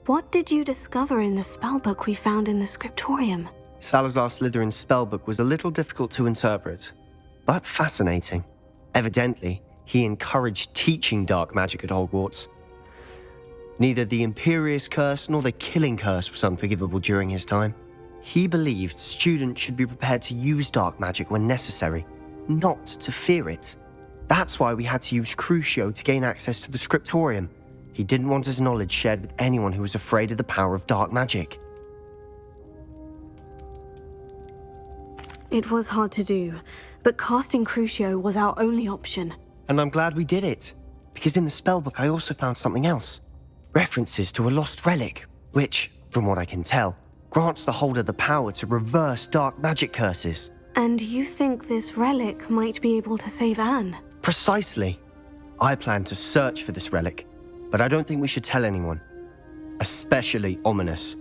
What did you discover in the spellbook we found in the scriptorium? Salazar Slytherin's spellbook was a little difficult to interpret, but fascinating. Evidently, he encouraged teaching dark magic at Hogwarts. Neither the Imperious Curse nor the Killing Curse was unforgivable during his time. He believed students should be prepared to use dark magic when necessary, not to fear it. That's why we had to use Crucio to gain access to the scriptorium. He didn't want his knowledge shared with anyone who was afraid of the power of dark magic. It was hard to do, but casting Crucio was our only option. And I'm glad we did it, because in the spellbook I also found something else. References to a lost relic, which, from what I can tell, grants the holder the power to reverse dark magic curses. And you think this relic might be able to save Anne? Precisely. I plan to search for this relic, but I don't think we should tell anyone. Especially Ominous.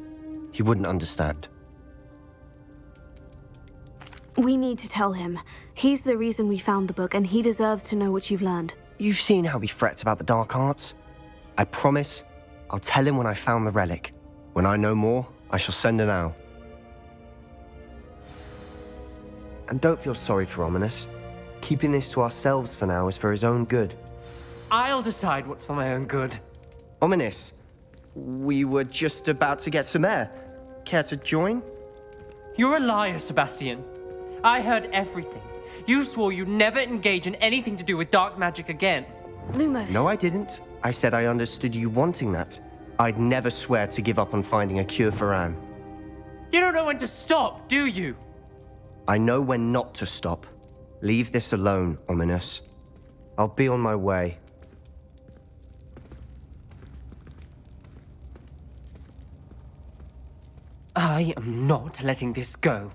He wouldn't understand. We need to tell him. He's the reason we found the book, and he deserves to know what you've learned. You've seen how he frets about the dark arts. I promise I'll tell him when I found the relic. When I know more, I shall send an owl. And don't feel sorry for Ominous. Keeping this to ourselves for now is for his own good. I'll decide what's for my own good. Ominous, we were just about to get some air. Care to join? You're a liar, Sebastian. I heard everything. You swore you'd never engage in anything to do with dark magic again. Lumos. No, I didn't. I said I understood you wanting that. I'd never swear to give up on finding a cure for Anne. You don't know when to stop, do you? I know when not to stop. Leave this alone, Ominous. I'll be on my way. I am not letting this go.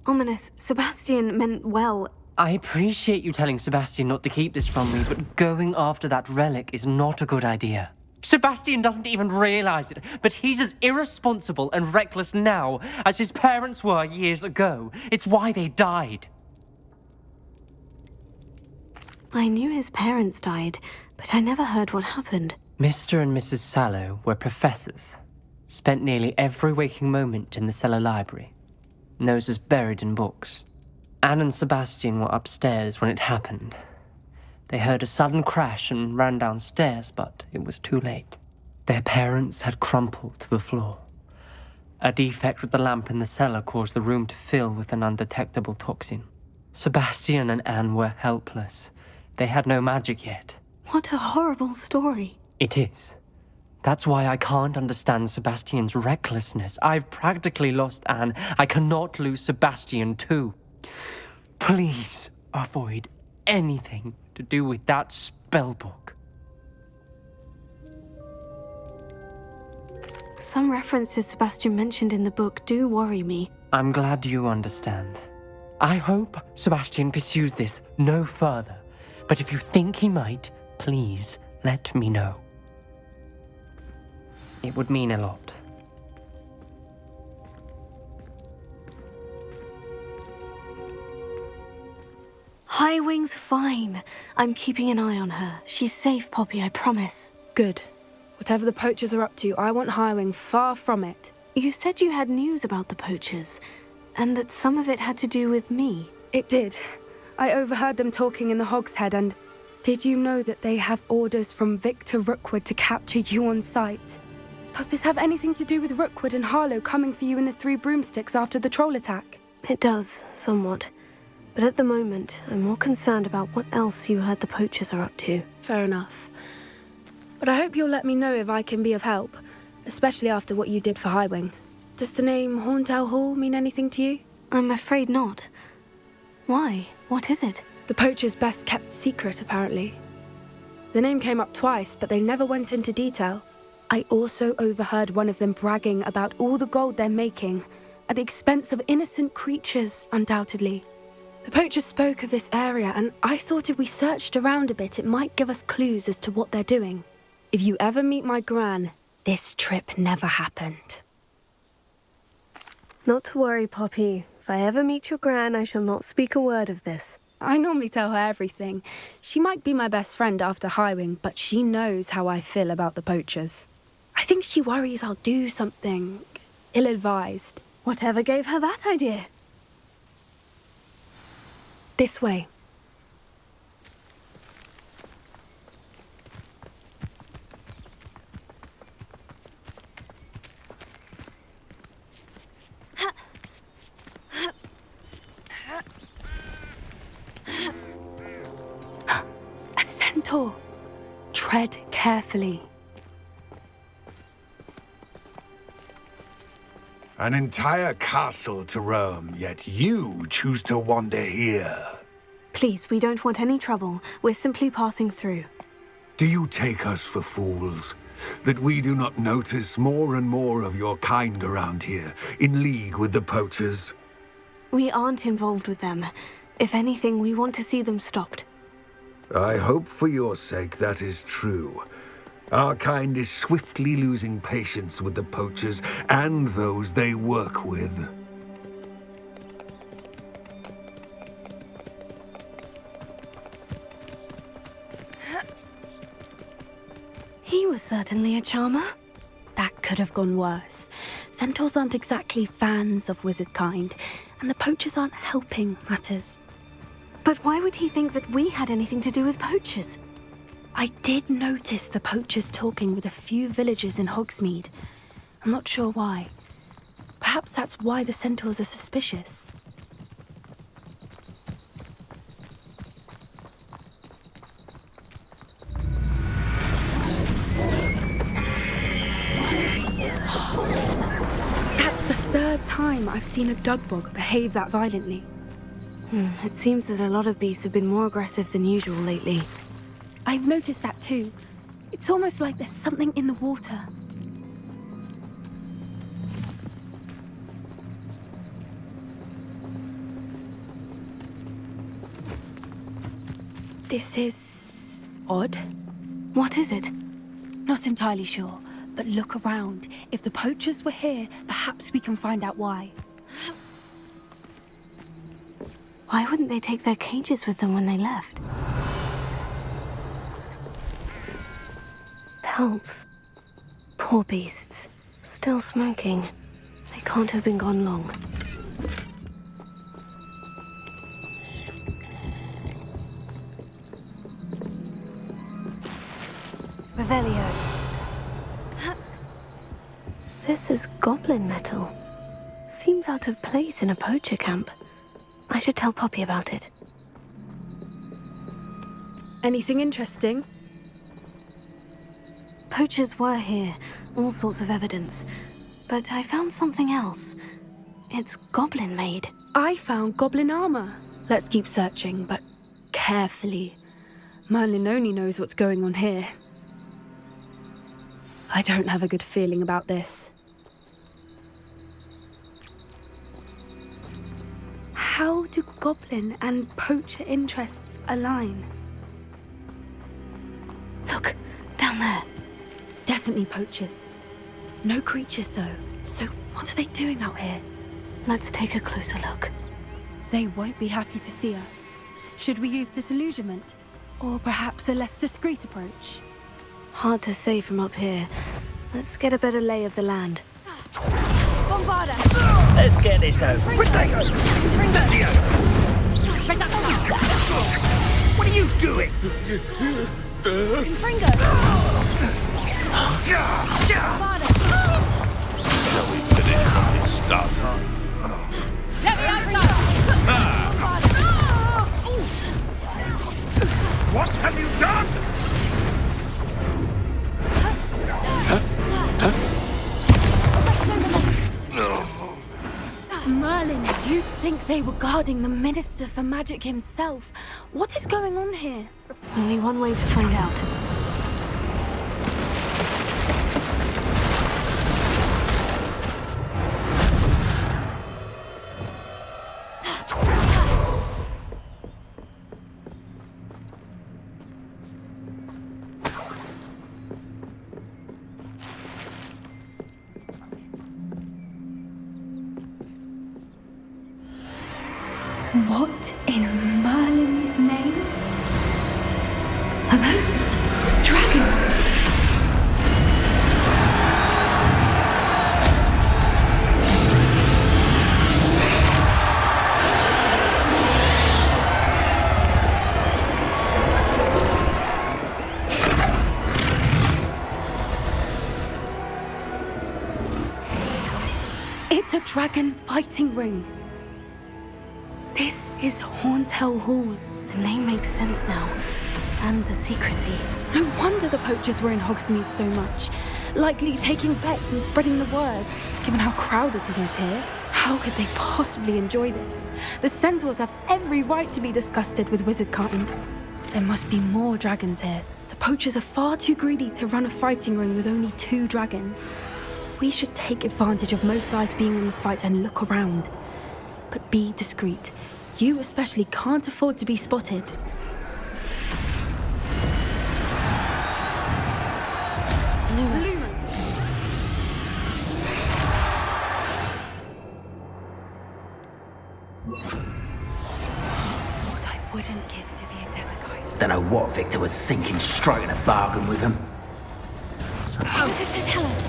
Ominous, Sebastian meant well. I appreciate you telling Sebastian not to keep this from me, but going after that relic is not a good idea. Sebastian doesn't even realize it, but he's as irresponsible and reckless now as his parents were years ago. It's why they died. I knew his parents died, but I never heard what happened. Mr. and Mrs. Sallow were professors. Spent nearly every waking moment in the cellar library. Noses buried in books. Anne and Sebastian were upstairs when it happened. They heard a sudden crash and ran downstairs, but it was too late. Their parents had crumpled to the floor. A defect with the lamp in the cellar caused the room to fill with an undetectable toxin. Sebastian and Anne were helpless. They had no magic yet. What a horrible story. It is. That's why I can't understand Sebastian's recklessness. I've practically lost Anne. I cannot lose Sebastian too. Please avoid anything to do with that spellbook. Some references Sebastian mentioned in the book do worry me. I'm glad you understand. I hope Sebastian pursues this no further. But if you think he might, please let me know. It would mean a lot. Highwing's fine. I'm keeping an eye on her. She's safe, Poppy, I promise. Good. Whatever the poachers are up to, I want Highwing far from it. You said you had news about the poachers, and that some of it had to do with me. It did. I overheard them talking in the Hogshead, and did you know that they have orders from Victor Rookwood to capture you on sight? Does this have anything to do with Rookwood and Harlow coming for you in the Three Broomsticks after the troll attack? It does, somewhat. But at the moment, I'm more concerned about what else you heard the poachers are up to. Fair enough. But I hope you'll let me know if I can be of help, especially after what you did for Highwing. Does the name Horntail Hall mean anything to you? I'm afraid not. Why? What is it? The poachers' best kept secret, apparently. The name came up twice, but they never went into detail. I also overheard one of them bragging about all the gold they're making, at the expense of innocent creatures, undoubtedly. The poachers spoke of this area, and I thought if we searched around a bit, it might give us clues as to what they're doing. If you ever meet my gran, this trip never happened. Not to worry, Poppy. If I ever meet your gran, I shall not speak a word of this. I normally tell her everything. She might be my best friend after Highwing, but she knows how I feel about the poachers. I think she worries I'll do something ill-advised. Whatever gave her that idea? This way. A centaur. Tread carefully. An entire castle to roam, yet you choose to wander here. Please, we don't want any trouble. We're simply passing through. Do you take us for fools? That we do not notice more and more of your kind around here, in league with the poachers? We aren't involved with them. If anything, we want to see them stopped. I hope for your sake that is true. Our kind is swiftly losing patience with the poachers and those they work with. He was certainly a charmer. That could have gone worse. Centaurs aren't exactly fans of wizard kind, and the poachers aren't helping matters. But why would he think that we had anything to do with poachers? I did notice the poachers talking with a few villagers in Hogsmeade. I'm not sure why. Perhaps that's why the centaurs are suspicious. That's the third time I've seen a dugbog behave that violently. It seems that a lot of beasts have been more aggressive than usual lately. I've noticed that too. It's almost like there's something in the water. This is odd. What is it? Not entirely sure, but look around. If the poachers were here, perhaps we can find out why. Why wouldn't they take their cages with them when they left? Pelts. Poor beasts. Still smoking. They can't have been gone long. Revelio. This is goblin metal. Seems out of place in a poacher camp. I should tell Poppy about it. Anything interesting? Poachers were here, all sorts of evidence. But I found something else. It's goblin-made. I found goblin armor. Let's keep searching, but carefully. Merlin only knows what's going on here. I don't have a good feeling about this. How do goblin and poacher interests align? Look, down there. Definitely poachers. No creatures, though. So what are they doing out here? Let's take a closer look. They won't be happy to see us. Should we use disillusionment? Or perhaps a less discreet approach? Hard to say from up here. Let's get a better lay of the land. Bombarda! Let's get this over. Protego! Incendio! What are you doing? Fringo! Shall we finish from its start? What have you done? Merlin, you'd think they were guarding the Minister for Magic himself. What is going on here? Only one way to find out. What in Merlin's name? Are those dragons? a dragon fighting ring. This is Horntail Hall. The name makes sense now. And the secrecy. No wonder the poachers were in Hogsmeade so much. Likely taking bets and spreading the word. Given how crowded it is here, how could they possibly enjoy this? The centaurs have every right to be disgusted with wizardkind. There must be more dragons here. The poachers are far too greedy to run a fighting ring with only 2 dragons. We should take advantage of most eyes being on the fight and look around. But be discreet. You especially can't afford to be spotted. Lumos. What I wouldn't give to be a demigod. Don't know what Victor was thinking, striking a bargain with him. Lucas, don't tell us.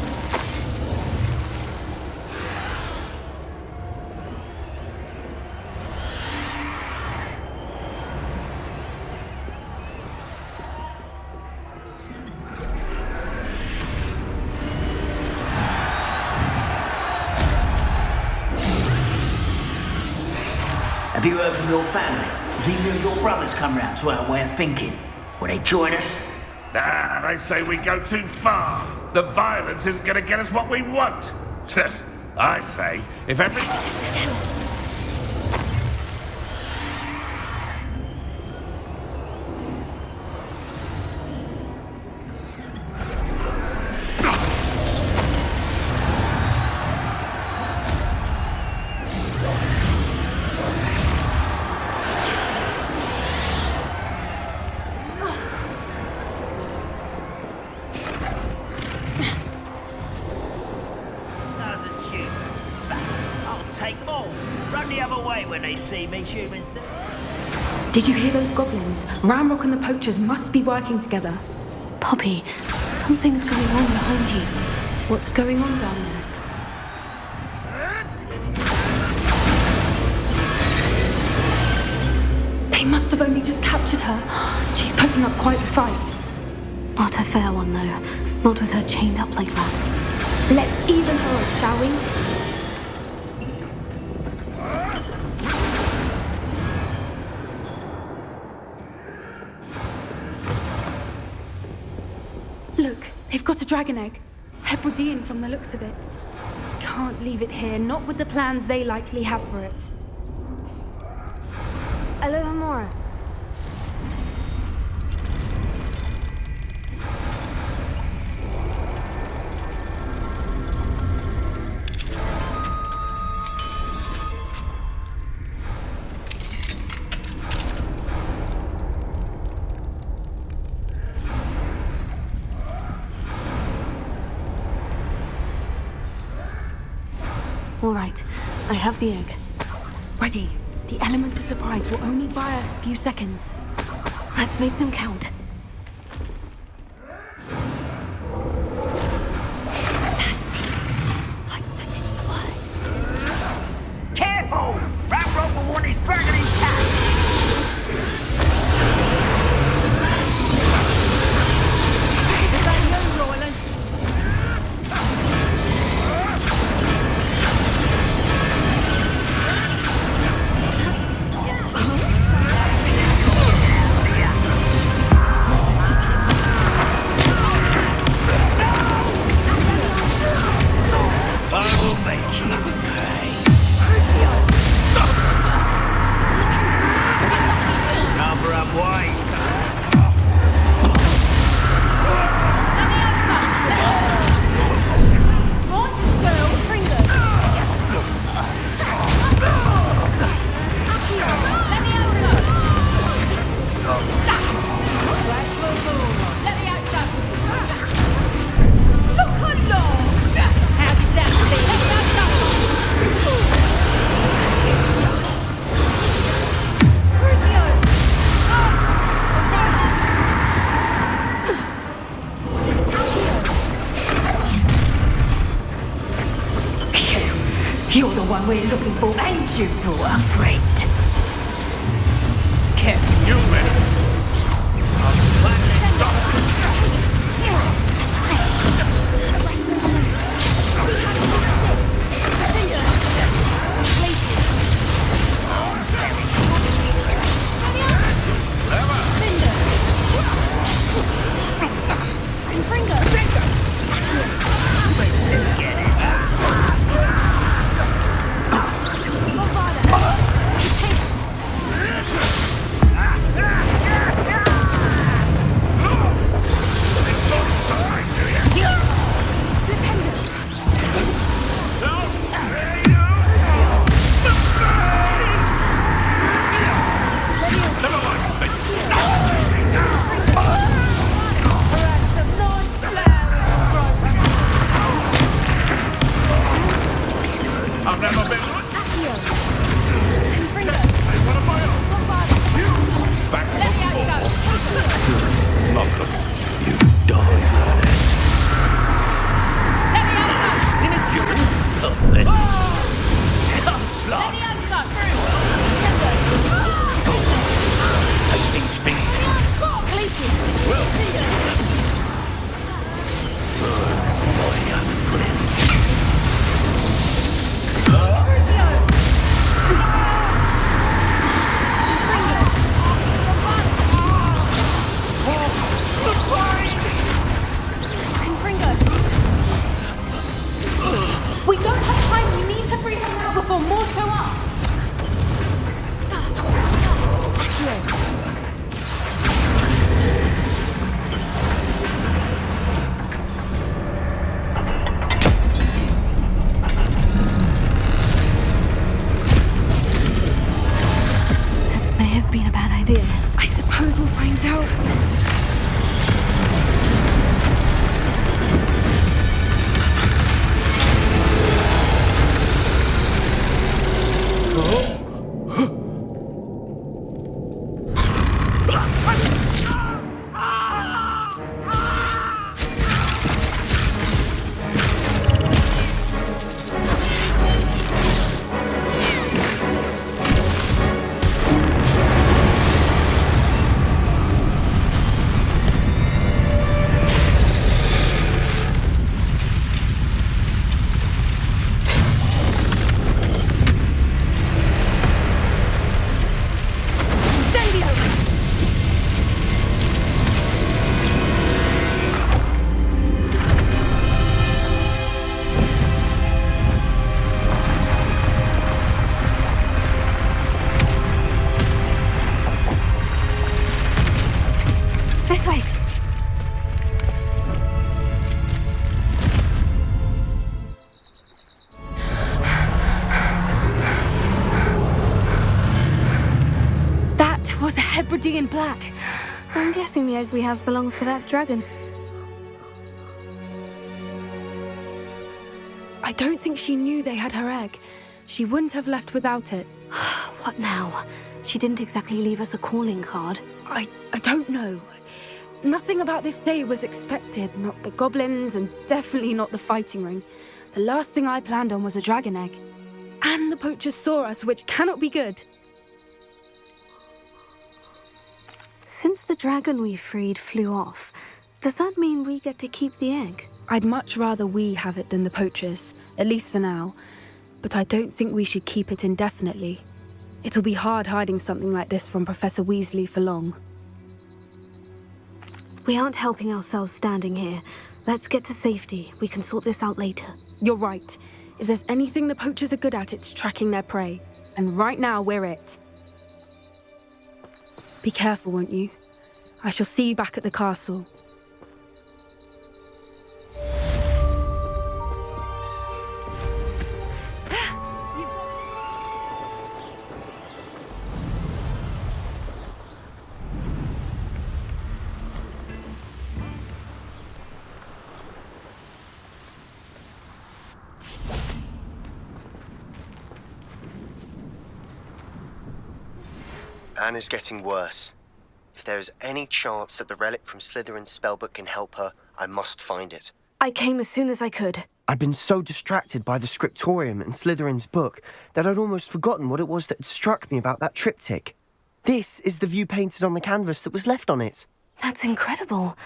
Have you heard from your family? Has either of your brothers come round to our way of thinking? Will they join us? Nah, they say we go too far. The violence isn't going to get us what we want. I say, if every... Take them all. Run the other way when they see me, humans. Did you hear those goblins? Ramrock and the poachers must be working together. Poppy, something's going on behind you. What's going on down there? They must have only just captured her. She's putting up quite the fight. Not a fair one, though. Not with her chained up like that. Let's even her up, shall we? Look, they've got a dragon egg. Hebridean from the looks of it. Can't leave it here, not with the plans they likely have for it. Alohomora. All right, I have the egg. Ready. The element of surprise will only buy us a few seconds. Let's make them count. That's it. I bet it's the word. Careful! Ramrock will want his dragon intact! You're the one we're looking for, and you brought a friend. Careful. You better... Stop! have been a bad idea. I suppose we'll find out. This way. That was a Hebridean black. I'm guessing the egg we have belongs to that dragon. I don't think she knew they had her egg. She wouldn't have left without it. What now? She didn't exactly leave us a calling card. I don't know. Nothing about this day was expected. Not the goblins, and definitely not the fighting ring. The last thing I planned on was a dragon egg. And the poachers saw us, which cannot be good. Since the dragon we freed flew off, does that mean we get to keep the egg? I'd much rather we have it than the poachers, at least for now. But I don't think we should keep it indefinitely. It'll be hard hiding something like this from Professor Weasley for long. We aren't helping ourselves standing here. Let's get to safety. We can sort this out later. You're right. If there's anything the poachers are good at, it's tracking their prey. And right now, we're it. Be careful, won't you? I shall see you back at the castle. Anne is getting worse. If there is any chance that the relic from Slytherin's spellbook can help her, I must find it. I came as soon as I could. I'd been so distracted by the scriptorium and Slytherin's book that I'd almost forgotten what it was that had struck me about that triptych. This is the view painted on the canvas that was left on it. That's incredible.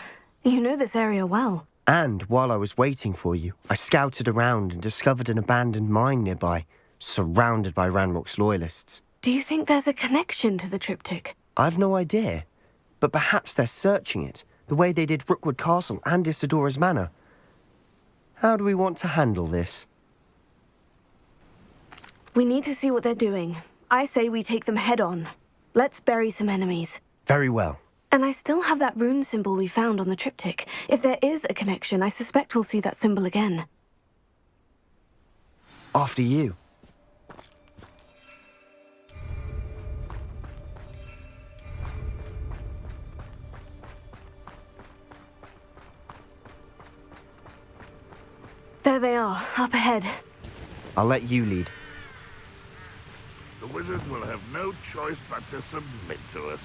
You know this area well. And while I was waiting for you, I scouted around and discovered an abandoned mine nearby, surrounded by Ranrock's loyalists. Do you think there's a connection to the triptych? I've no idea, but perhaps they're searching it, the way they did Rookwood Castle and Isidora's Manor. How do we want to handle this? We need to see what they're doing. I say we take them head on. Let's bury some enemies. Very well. And I still have that rune symbol we found on the triptych. If there is a connection, I suspect we'll see that symbol again. After you. There they are, up ahead. I'll let you lead. The wizard will have no choice but to submit to us.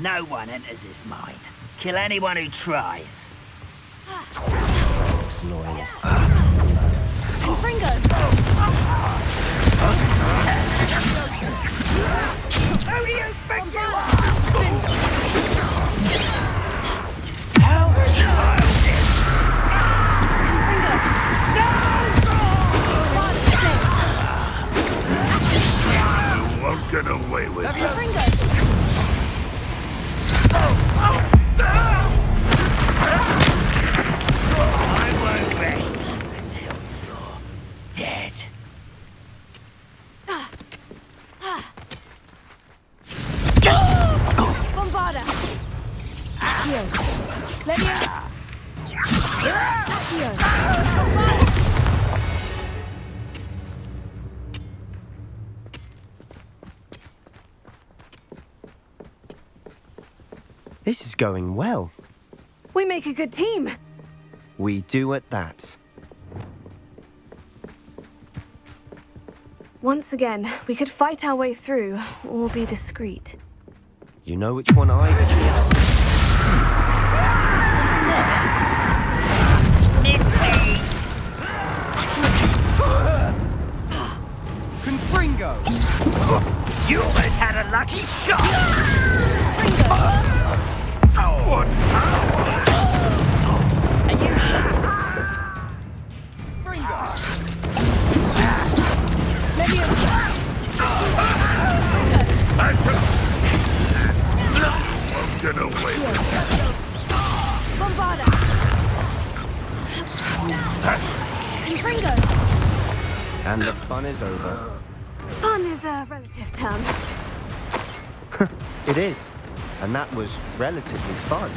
No one enters this mine. Kill anyone who tries. Loyalists. Fringo! Who do you think you are? How childish! You won't get away with it. I won't rest until you're dead. Bombarda! Accio! Levia! Accio! This is going well. We make a good team. We do at that. Once again, we could fight our way through, or be discreet. You know which one I choose. Missed me! Confringo! You almost had a lucky shot! Are you sure? Get away with that. Bombarda! Confringo! And the fun is over. Fun is a relative term. It is. And that was relatively fun.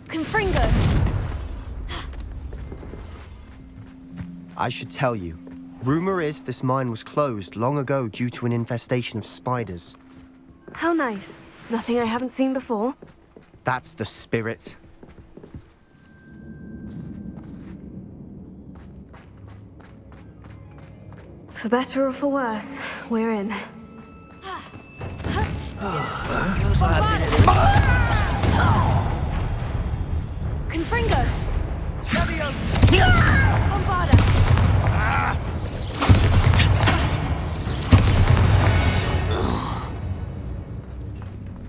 Confringo! I should tell you. Rumor is this mine was closed long ago due to an infestation of spiders. How nice. Nothing I haven't seen before. That's the spirit. For better or for worse, we're in. Confringo! Bombarda!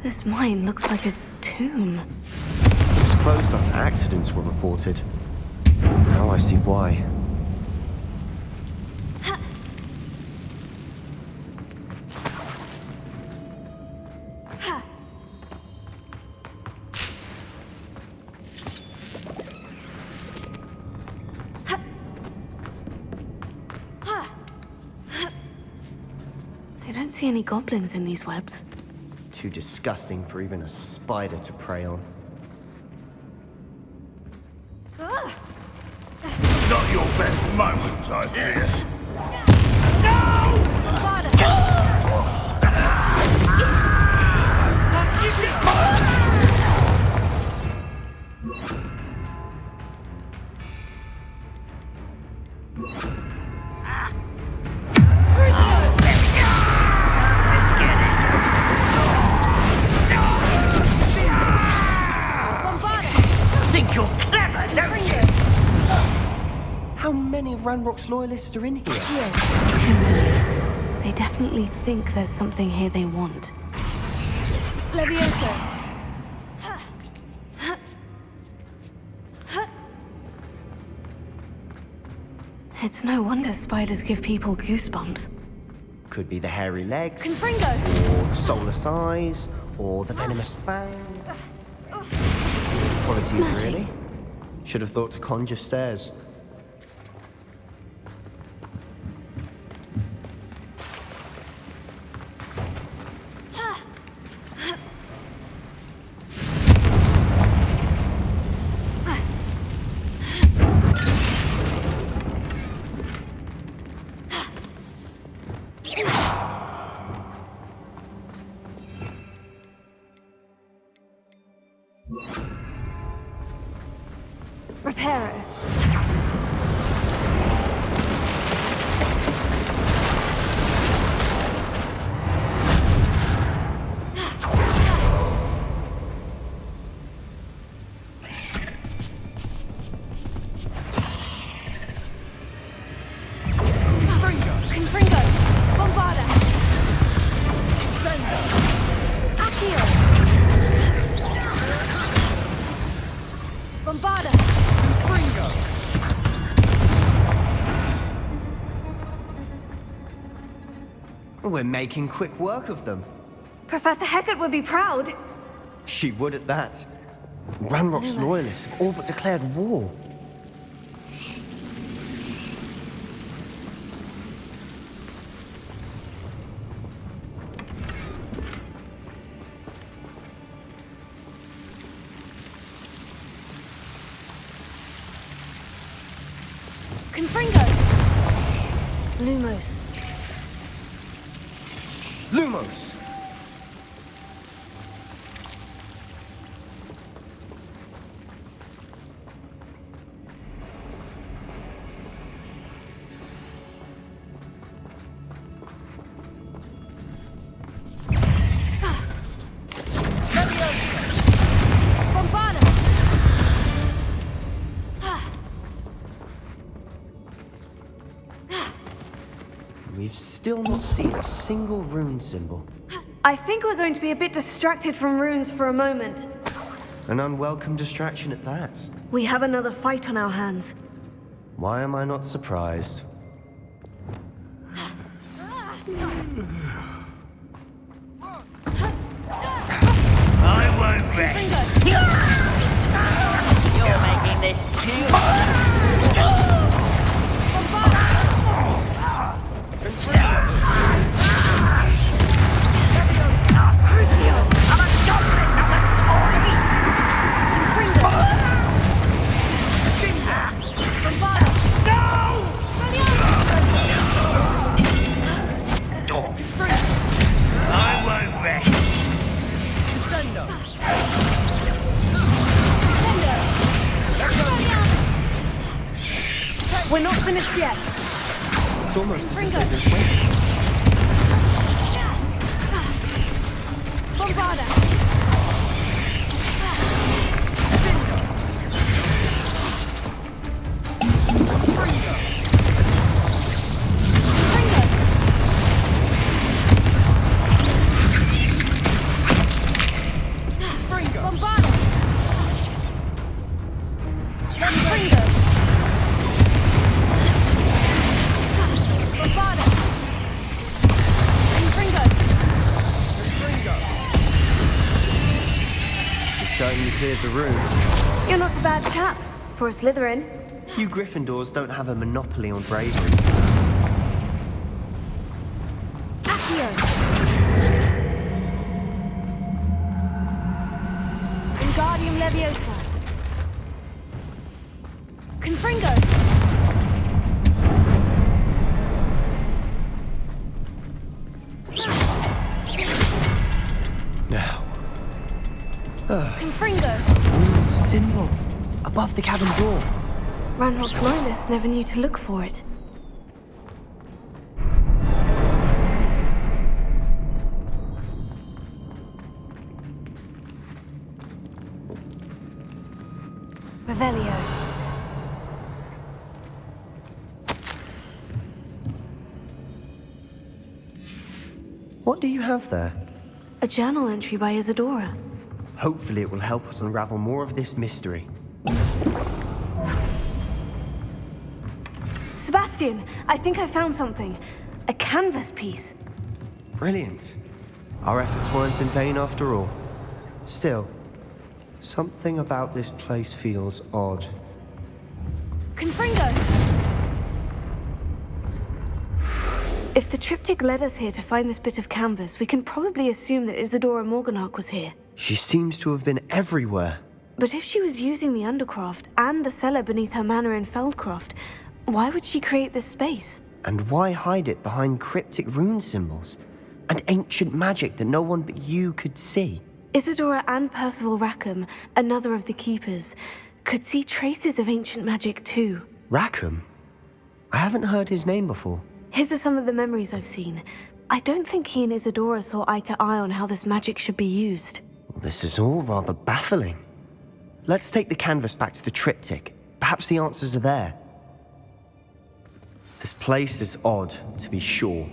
This mine looks like a tomb. It was closed after accidents were reported. Now I see why. I don't see any goblins in these webs. Too disgusting for even a spider to prey on. Not your best moment, I fear. Think you're clever, don't you? How many Ranrock's loyalists are in here? Too many. They definitely think there's something here they want. Levioso! It's no wonder spiders give people goosebumps. Could be the hairy legs, Confringo! or the soulless eyes, or the venomous fangs. Qualities, Smashing. really. Should have thought to conjure stairs. Reparo. Confringo! Bombarda! Accio! Bombarda! We're making quick work of them. Professor Hecat would be proud. She would at that. Ranrock's Numerous. loyalists have all but declared war. Confringo! Lumos. Lumos! We've still not seen a single rune symbol. I think we're going to be a bit distracted from runes for a moment. An unwelcome distraction at that. We have another fight on our hands. Why am I not surprised? I won't rest. You're making this too hard. I'm a goblin, not a toy! I won't rest. We're not finished yet. It's almost as if Ringo. they've been waiting. Bombarda! Certainly cleared the room. You're not a bad chap for a Slytherin. You Gryffindors don't have a monopoly on bravery. Accio! Wingardium Leviosa! Confringo! Now. Confringo! Symbol above the cabin door. Ranrock's loyalists never knew to look for it. Revelio. What do you have there? A journal entry by Isadora. Hopefully it will help us unravel more of this mystery. Sebastian, I think I found something. A canvas piece. Brilliant. Our efforts weren't in vain after all. Still, something about this place feels odd. Confringo! If the triptych led us here to find this bit of canvas, we can probably assume that Isadora Morganach was here. She seems to have been everywhere. But if she was using the Undercroft and the cellar beneath her manor in Feldcroft, why would she create this space? And why hide it behind cryptic rune symbols and ancient magic that no one but you could see? Isadora and Percival Rackham, another of the Keepers, could see traces of ancient magic too. Rackham? I haven't heard his name before. His are some of the memories I've seen. I don't think he and Isadora saw eye to eye on how this magic should be used. This is all rather baffling. Let's take the canvas back to the triptych. Perhaps the answers are there. This place is odd, to be sure,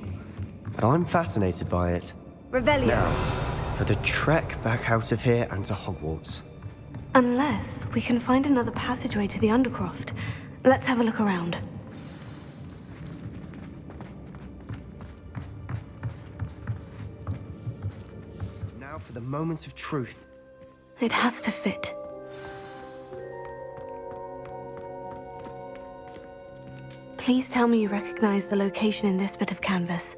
but I'm fascinated by it. Revelio. Now, for the trek back out of here and to Hogwarts. Unless we can find another passageway to the Undercroft. Let's have a look around. Now for the moment of truth. It has to fit. Please tell me you recognize the location in this bit of canvas.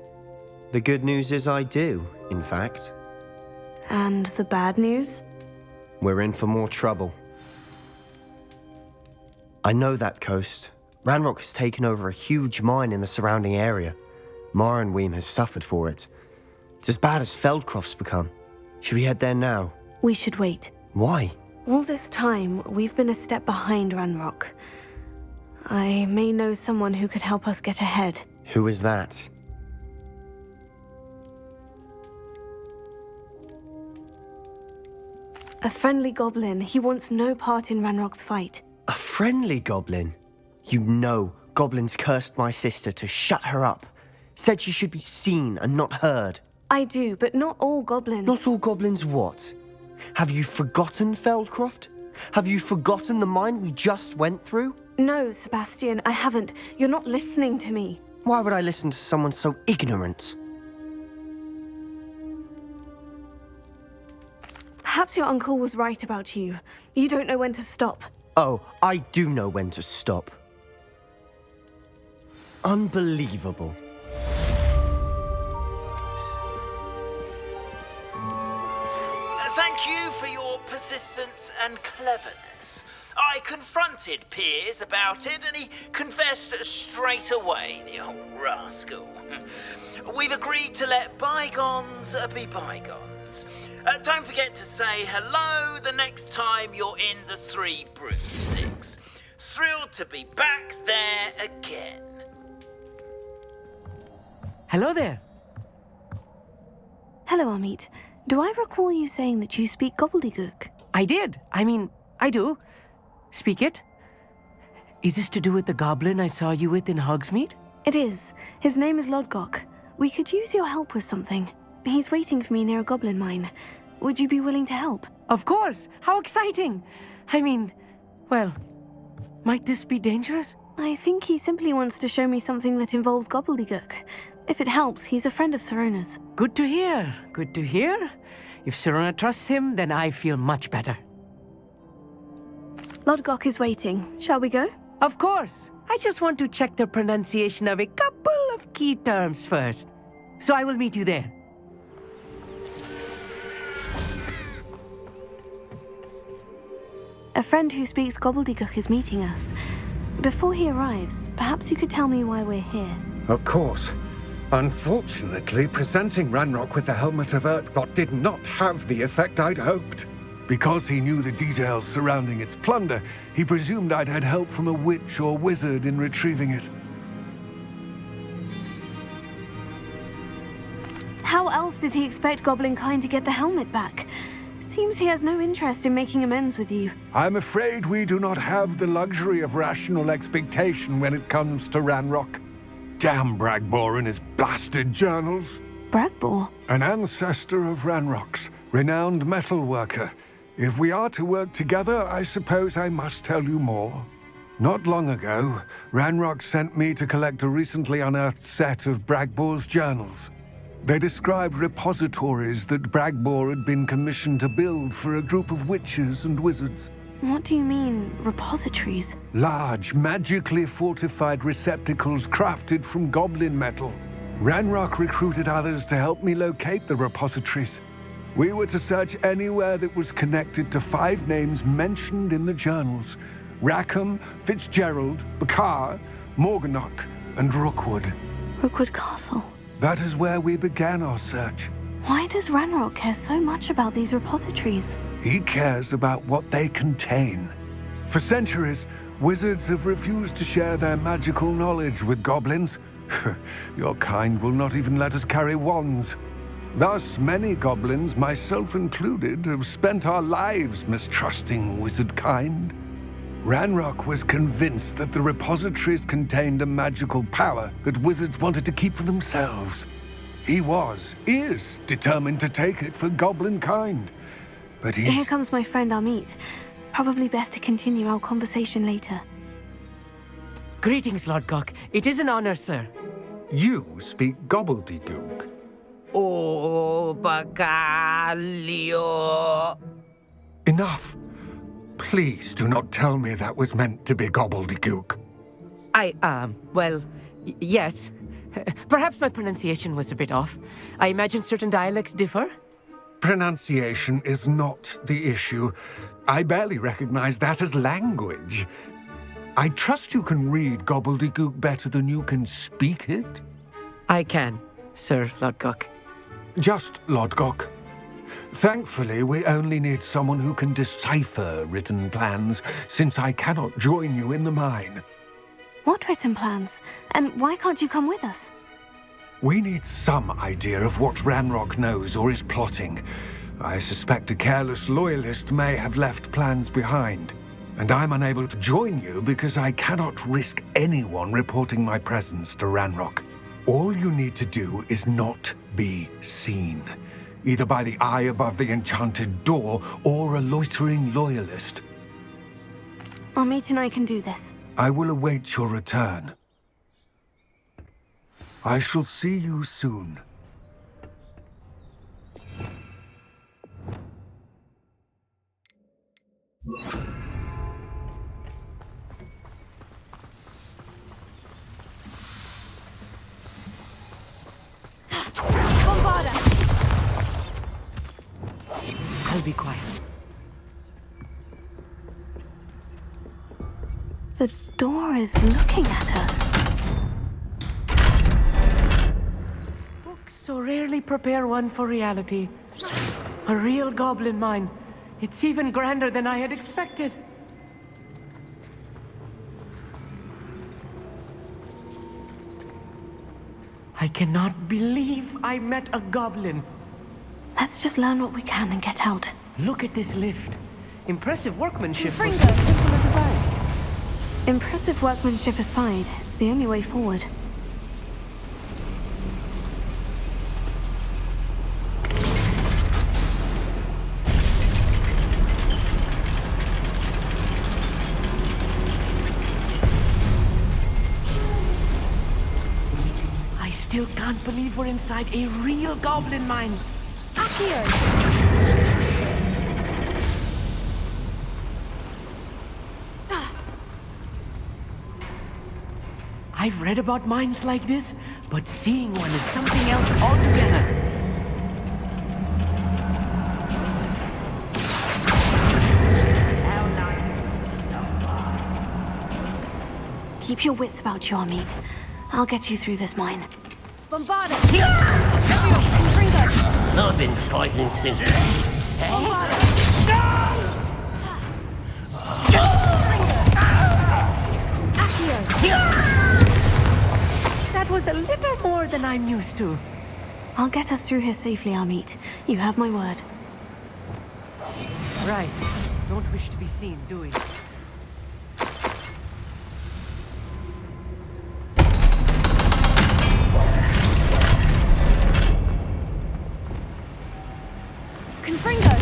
The good news is I do, in fact. And the bad news? We're in for more trouble. I know that coast. Ranrock has taken over a huge mine in the surrounding area. Marenweem has suffered for it. It's as bad as Feldcroft's become. Should we head there now? We should wait. Why? All this time, we've been a step behind Ranrock. I may know someone who could help us get ahead. Who is that? A friendly goblin. He wants no part in Ranrock's fight. A friendly goblin? You know goblins cursed my sister to shut her up. Said she should be seen and not heard. I do, but not all goblins. Not all goblins what? Have you forgotten Feldcroft? Have you forgotten the mine we just went through? No, Sebastian, I haven't. You're not listening to me. Why would I listen to someone so ignorant? Perhaps your uncle was right about you. You don't know when to stop. Oh, I do know when to stop. Unbelievable. Thank you for your persistence and cleverness. I confronted Piers about it and he confessed straight away, the old rascal. We've agreed to let bygones be bygones. Don't forget to say hello the next time you're in the Three Broomsticks. Thrilled to be back there again. Hello there. Hello, Amit. Do I recall you saying that you speak gobbledygook? I did. I do. Speak it. Is this to do with the goblin I saw you with in Hogsmeade? It is. His name is Lodgok. We could use your help with something. He's waiting for me near a goblin mine. Would you be willing to help? Of course. How exciting. Well, might this be dangerous? I think he simply wants to show me something that involves gobbledygook. If it helps, he's a friend of Sirona's. Good to hear. Good to hear. If Sirona trusts him, then I feel much better. Lodgok is waiting. Shall we go? Of course. I just want to check the pronunciation of a couple of key terms first. So I will meet you there. A friend who speaks gobbledygook is meeting us. Before he arrives, perhaps you could tell me why we're here. Of course. Unfortunately, presenting Ranrock with the Helmet of Urtkot did not have the effect I'd hoped. Because he knew the details surrounding its plunder, he presumed I'd had help from a witch or wizard in retrieving it. How else did he expect Goblinkind to get the helmet back? Seems he has no interest in making amends with you. I'm afraid we do not have the luxury of rational expectation when it comes to Ranrock. Damn Bragbor and his blasted journals. Bragbor? An ancestor of Ranrock's, renowned metal worker. If we are to work together, I suppose I must tell you more. Not long ago, Ranrock sent me to collect a recently unearthed set of Bragbor's journals. They described repositories that Bragbor had been commissioned to build for a group of witches and wizards. What do you mean, repositories? Large, magically fortified receptacles crafted from goblin metal. Ranrock recruited others to help me locate the repositories. We were to search anywhere that was connected to 5 names mentioned in the journals: Rackham, Fitzgerald, Bakar, Morganach, and Rookwood. Rookwood Castle. That is where we began our search. Why does Ranrock care so much about these repositories? He cares about what they contain. For centuries, wizards have refused to share their magical knowledge with goblins. Your kind will not even let us carry wands. Thus, many goblins, myself included, have spent our lives mistrusting wizard kind. Ranrock was convinced that the repositories contained a magical power that wizards wanted to keep for themselves. He is determined to take it for goblin kind. But Here comes my friend Amit. Probably best to continue our conversation later. Greetings, Lodgok. It is an honor, sir. You speak gobbledygook. Oh, Bagalio. Enough. Please do not tell me that was meant to be gobbledygook. Yes. Perhaps my pronunciation was a bit off. I imagine certain dialects differ. Pronunciation is not the issue. I barely recognize that as language. I trust you can read gobbledygook better than you can speak it? I can, Sir Lodgok. Just Lodgok. Thankfully, we only need someone who can decipher written plans, since I cannot join you in the mine. What written plans? And why can't you come with us? We need some idea of what Ranrock knows or is plotting. I suspect a careless loyalist may have left plans behind. And I'm unable to join you because I cannot risk anyone reporting my presence to Ranrock. All you need to do is not be seen, either by the eye above the enchanted door or a loitering loyalist. Amit and I can do this. I will await your return. I shall see you soon. I'll be quiet. The door is looking at us. Books so rarely prepare one for reality. A real goblin mine. It's even grander than I had expected. I cannot believe I met a goblin. Let's just learn what we can and get out. Look at this lift. Impressive workmanship for Fringo. so simple a device. Impressive workmanship aside, it's the only way forward. I still can't believe we're inside a real goblin mine. Accio! I've read about mines like this, but seeing one is something else altogether. Keep your wits about you, Amit. I'll get you through this mine. Bombarda! I've been fighting since... That was a little more than I'm used to. I'll get us through here safely, Amit. You have my word. Right. Don't wish to be seen, do we? Confringo!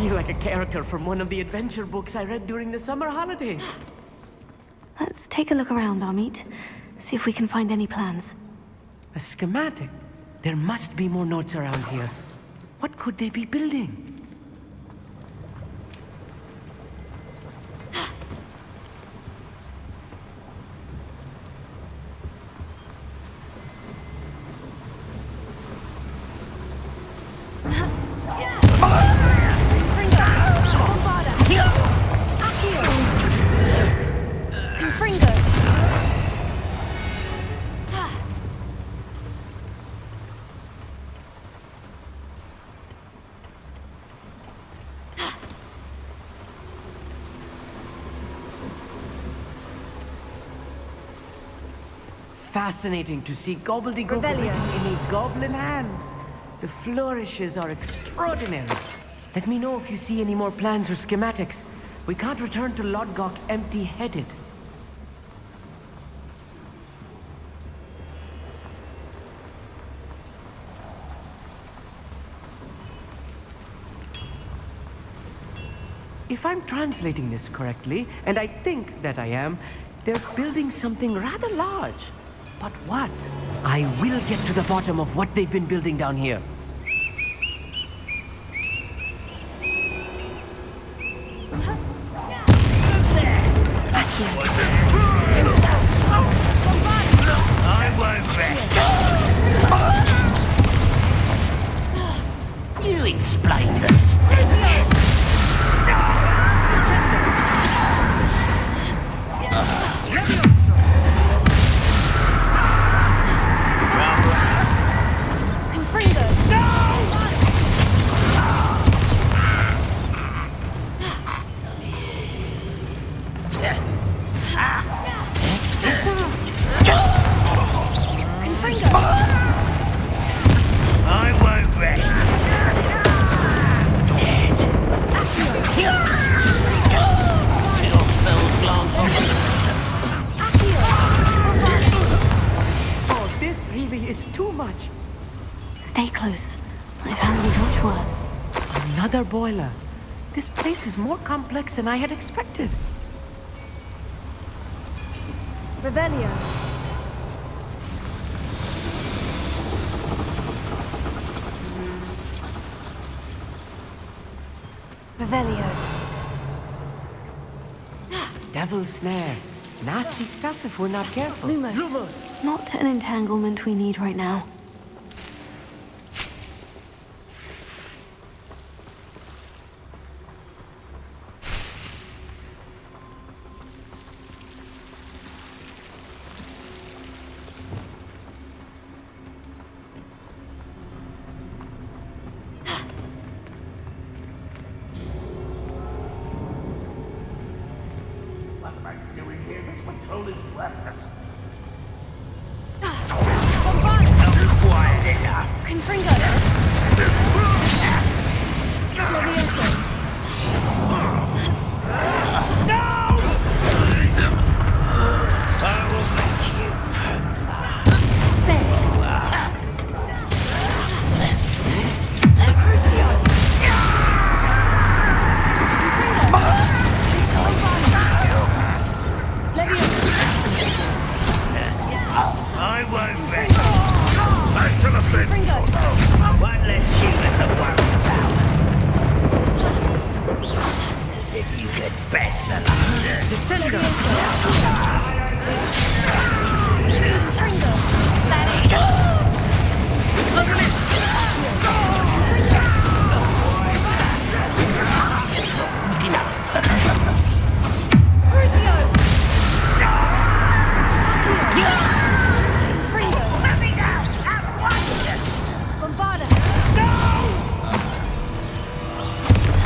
Like a character from one of the adventure books I read during the summer holidays. Let's take a look around, Amit. See if we can find any plans. A schematic? There must be more notes around here. What could they be building? Fascinating to see gobbledygook written in a goblin hand. The flourishes are extraordinary. Let me know if you see any more plans or schematics. We can't return to Lodgok empty-headed. If I'm translating this correctly, and I think that I am, they're building something rather large. But what? I will get to the bottom of what they've been building down here. much. Stay close. I've handled much worse. Another boiler. This place is more complex than I had expected. Revelio. Revelio. Devil's snare. Nasty stuff if we're not careful. Lumos. Not an entanglement we need right now. What am I doing here? This patrol is worthless. Quiet enough. Confringo. Levioso. I will make you. Crucio. I won't rest. I should have been. One less human to worry about. As if you could best alone. Descendo.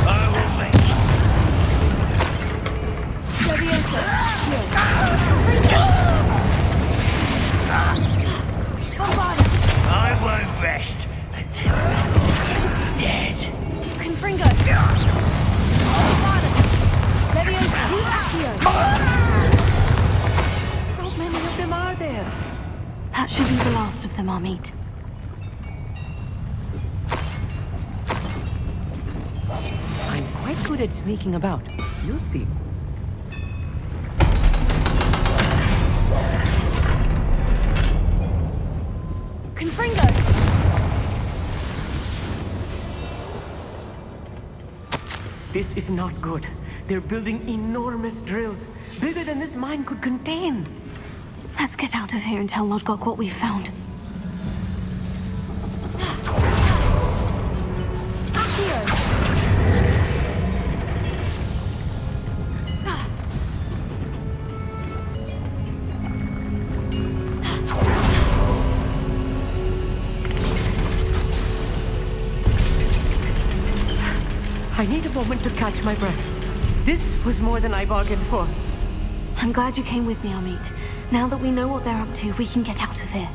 I will make you. I won't rest until you're dead. Confringo. How many of them are there? That should be the last of them, Amit. I'm quite good at sneaking about. You'll see. Confringo. This is not good. They're building enormous drills, bigger than this mine could contain. Let's get out of here and tell Lodgok what we've found. I need a moment to catch my breath. This was more than I bargained for. I'm glad you came with me, Amit. Now that we know what they're up to, we can get out of here.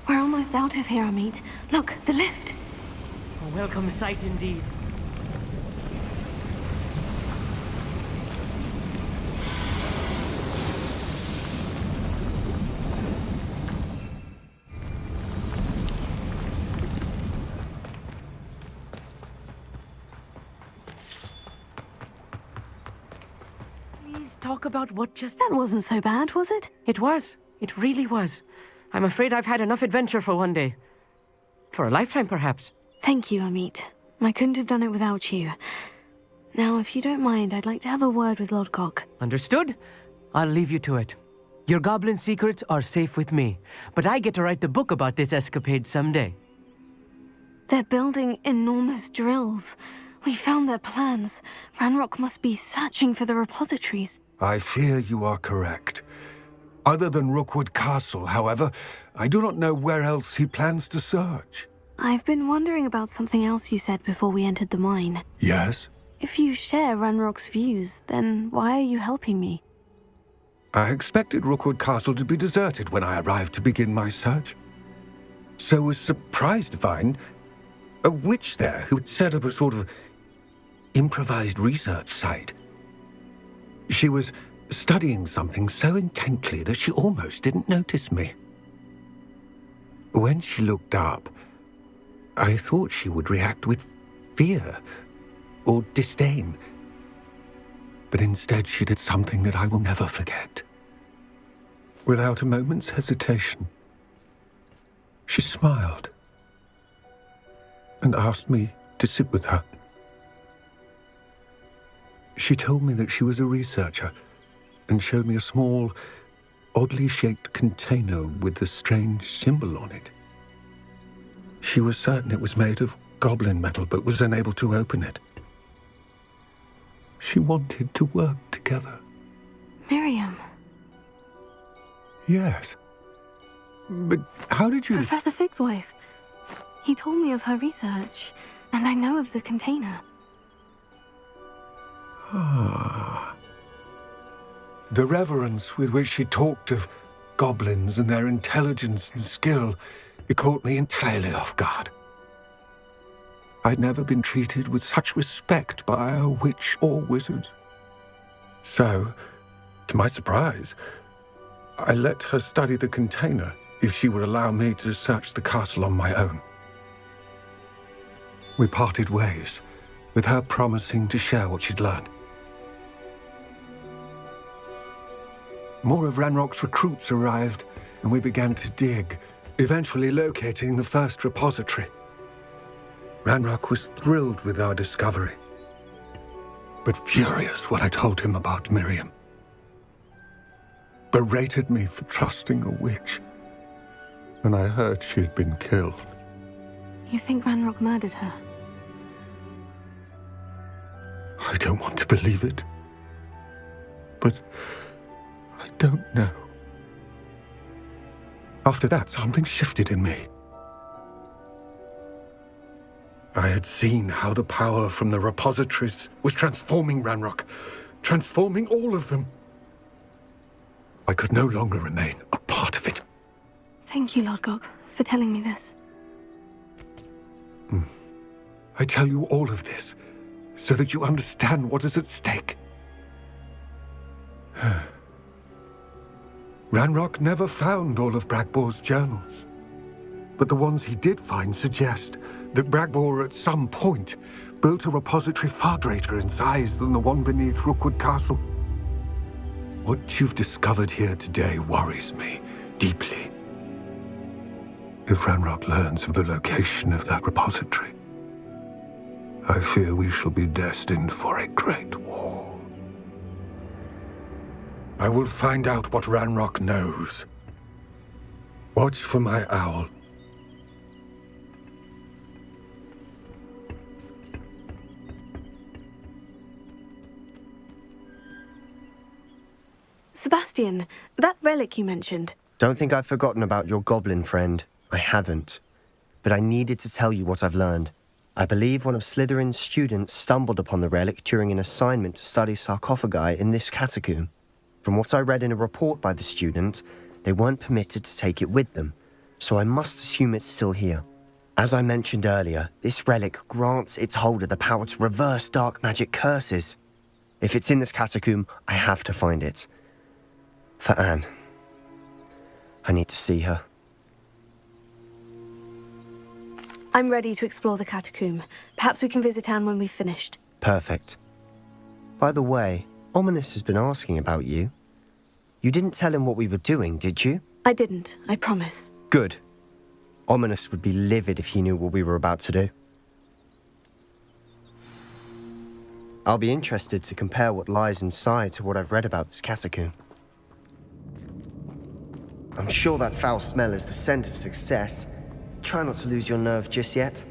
We're almost out of here, Amit. Look, the lift. A welcome sight indeed. Please talk about what just... That wasn't so bad, was it? It was. It really was. I'm afraid I've had enough adventure for one day. For a lifetime, perhaps. Thank you, Amit. I couldn't have done it without you. Now, if you don't mind, I'd like to have a word with Lodgok. Understood? I'll leave you to it. Your goblin secrets are safe with me, but I get to write the book about this escapade someday. They're building enormous drills. We found their plans. Ranrock must be searching for the repositories. I fear you are correct. Other than Rookwood Castle, however, I do not know where else he plans to search. I've been wondering about something else you said before we entered the mine. Yes? If you share Ranrock's views, then why are you helping me? I expected Rookwood Castle to be deserted when I arrived to begin my search. So was surprised to find a witch there who had set up a sort of improvised research site. She was studying something so intently that she almost didn't notice me. When she looked up, I thought she would react with fear or disdain. But instead she did something that I will never forget. Without a moment's hesitation, she smiled and asked me to sit with her. She told me that she was a researcher and showed me a small, oddly shaped container with a strange symbol on it. She was certain it was made of goblin metal, but was unable to open it. She wanted to work together. Miriam. Yes. But how did you... Professor Fig's wife. He told me of her research, and I know of the container. Ah. The reverence with which she talked of goblins and their intelligence and skill, it caught me entirely off guard. I'd never been treated with such respect by a witch or wizard. So, to my surprise, I let her study the container if she would allow me to search the castle on my own. We parted ways, with her promising to share what she'd learned. More of Ranrock's recruits arrived, and we began to dig, eventually locating the first repository. Ranrock was thrilled with our discovery, but furious when I told him about Miriam. Berated me for trusting a witch when I heard she'd been killed. You think Ranrock murdered her? I don't want to believe it, but I don't know. After that, something shifted in me. I had seen how the power from the repositories was transforming Ranrock, transforming all of them. I could no longer remain a part of it. Thank you, Lord Gog, for telling me this. I tell you all of this so that you understand what is at stake. Ranrock never found all of Bragbor's journals, but the ones he did find suggest that Bragbor at some point built a repository far greater in size than the one beneath Rookwood Castle. What you've discovered here today worries me deeply. If Ranrock learns of the location of that repository, I fear we shall be destined for a great war. I will find out what Ranrock knows. Watch for my owl. Sebastian, that relic you mentioned. Don't think I've forgotten about your goblin friend. I haven't. But I needed to tell you what I've learned. I believe one of Slytherin's students stumbled upon the relic during an assignment to study sarcophagi in this catacomb. From what I read in a report by the student, they weren't permitted to take it with them, so I must assume it's still here. As I mentioned earlier, this relic grants its holder the power to reverse dark magic curses. If it's in this catacomb, I have to find it. For Anne. I need to see her. I'm ready to explore the catacomb. Perhaps we can visit Anne when we've finished. Perfect. By the way, Ominous has been asking about you. You didn't tell him what we were doing, did you? I didn't, I promise. Good. Ominous would be livid if he knew what we were about to do. I'll be interested to compare what lies inside to what I've read about this catacomb. I'm sure that foul smell is the scent of success. Try not to lose your nerve just yet.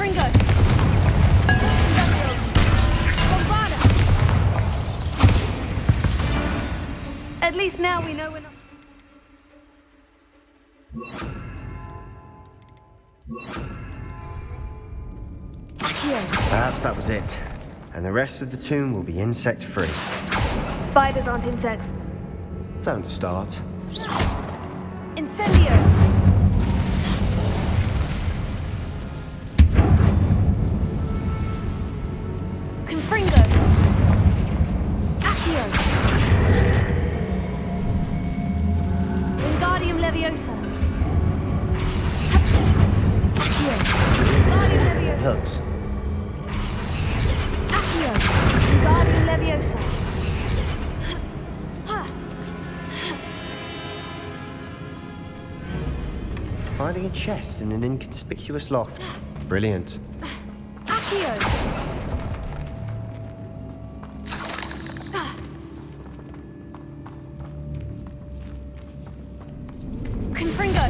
Confringo! Bombarda! At least now we know we're not... Perhaps that was it. And the rest of the tomb will be insect-free. Spiders aren't insects. Don't start. Incendio! Confringo! Accio! Wingardium Leviosa! Accio! Wingardium Leviosa! Hooks. Accio! Wingardium Leviosa! Finding a chest in an inconspicuous loft. Brilliant. Accio! Confringo!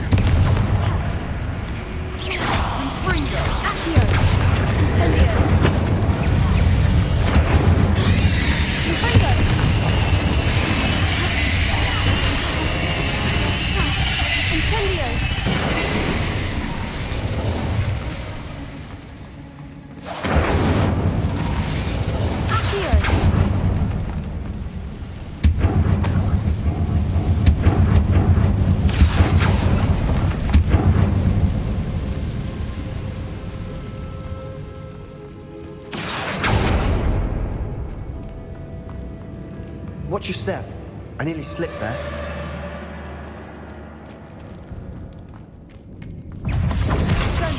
Confringo! Accio! Incendio! Confringo! Incendio! Accio! Watch your step. I nearly slipped there.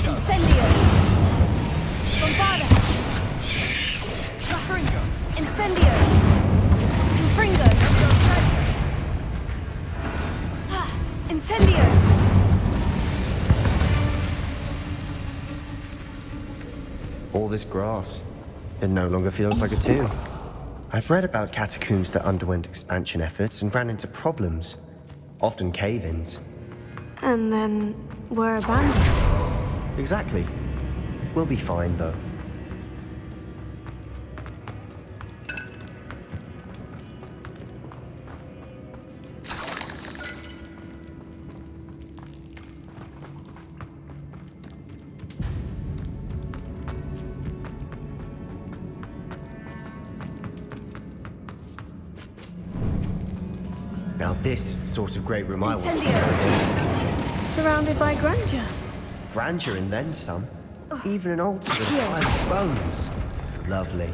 Incendio! Bombarda! Incendio! Confringo! Incendio! All this grass. It no longer feels like a tomb. I've read about catacombs that underwent expansion efforts and ran into problems. Often cave-ins. And then we're abandoned. Exactly. We'll be fine, though. Now this is the sort of great room I want to Incendio! go in. Surrounded by grandeur. Grandeur and then some. Even an altar with fine bones. Lovely.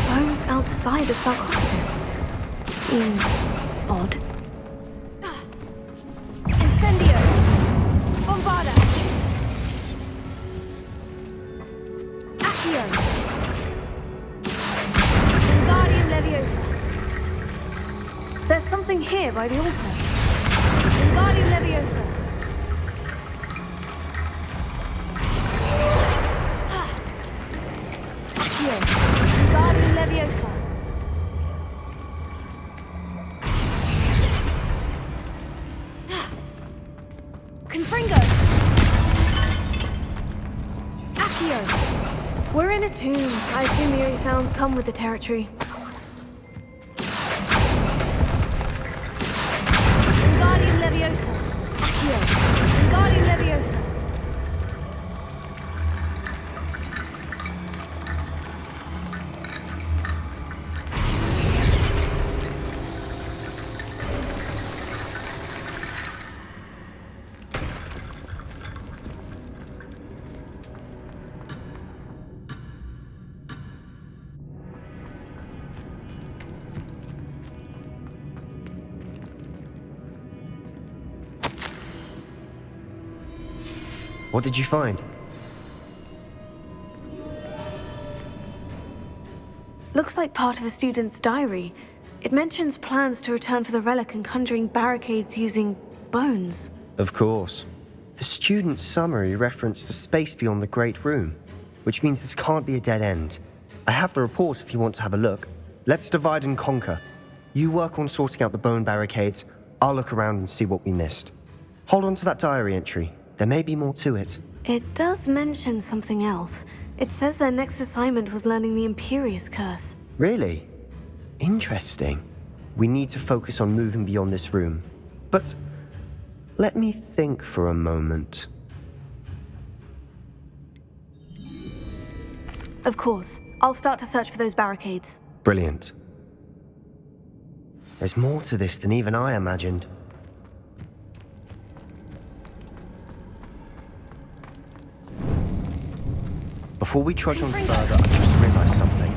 Bones outside a sarcophagus. Seems odd. Incendio! Bombarda! Accio! Wingardium Leviosa! There's something here by the altar. Wingardium Leviosa! Accio! Wingardium Leviosa! Confringo! Accio! We're in a tomb. I assume the eerie sounds come with the territory. Wingardium Leviosa! Accio! Wingardium Leviosa! What did you find? Looks like part of a student's diary. It mentions plans to return for the relic and conjuring barricades using bones. Of course. The student's summary referenced a space beyond the Great Room, which means this can't be a dead end. I have the report if you want to have a look. Let's divide and conquer. You work on sorting out the bone barricades. I'll look around and see what we missed. Hold on to that diary entry. There may be more to it. It does mention something else. It says their next assignment was learning the Imperious Curse. Really? Interesting. We need to focus on moving beyond this room. But let me think for a moment. Of course. I'll start to search for those barricades. Brilliant. There's more to this than even I imagined. Before we trudge on further, I just realized something.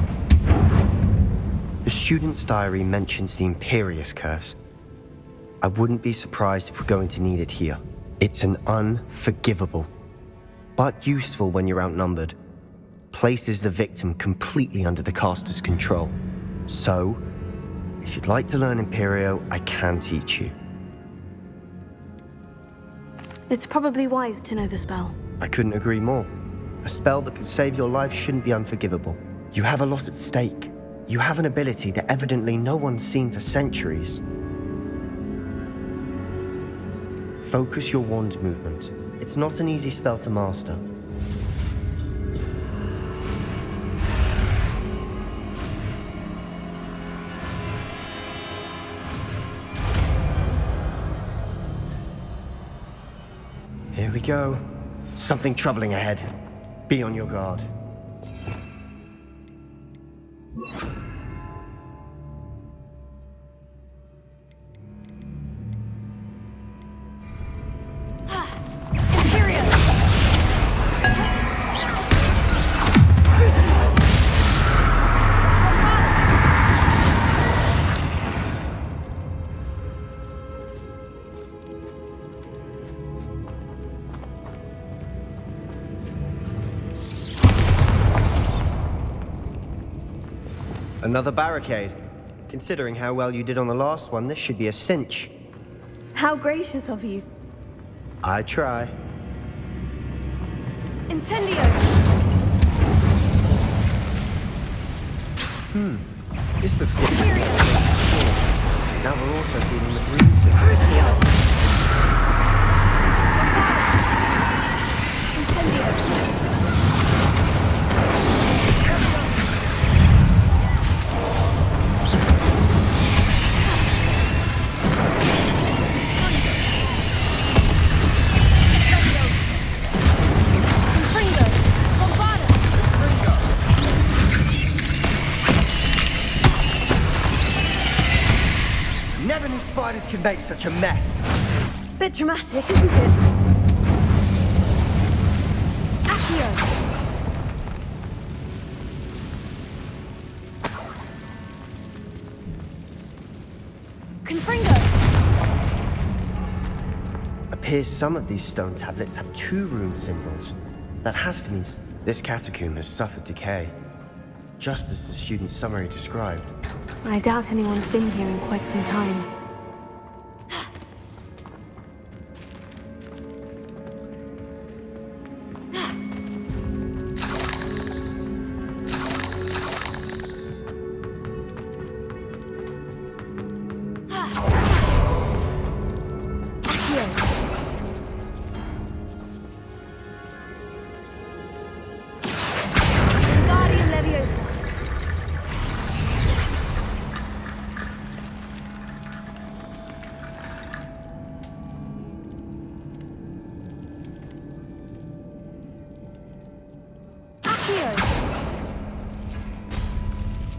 The student's diary mentions the Imperious Curse. I wouldn't be surprised if we're going to need it here. It's an unforgivable, but useful when you're outnumbered. Places the victim completely under the caster's control. So, if you'd like to learn Imperio, I can teach you. It's probably wise to know the spell. I couldn't agree more. A spell that could save your life shouldn't be unforgivable. You have a lot at stake. You have an ability that evidently no one's seen for centuries. Focus your wand movement. It's not an easy spell to master. Here we go. Something troubling ahead. Be on your guard. Another barricade. Considering how well you did on the last one, this should be a cinch. How gracious of you. I try. Incendio! This looks different. Now we're also dealing with rune symbols. Incendio! Never knew spiders could make such a mess. Bit dramatic, isn't it? Accio! Confringo! Appears some of these stone tablets have 2 rune symbols. That has to mean this catacomb has suffered decay, just as the student's summary described. I doubt anyone's been here in quite some time.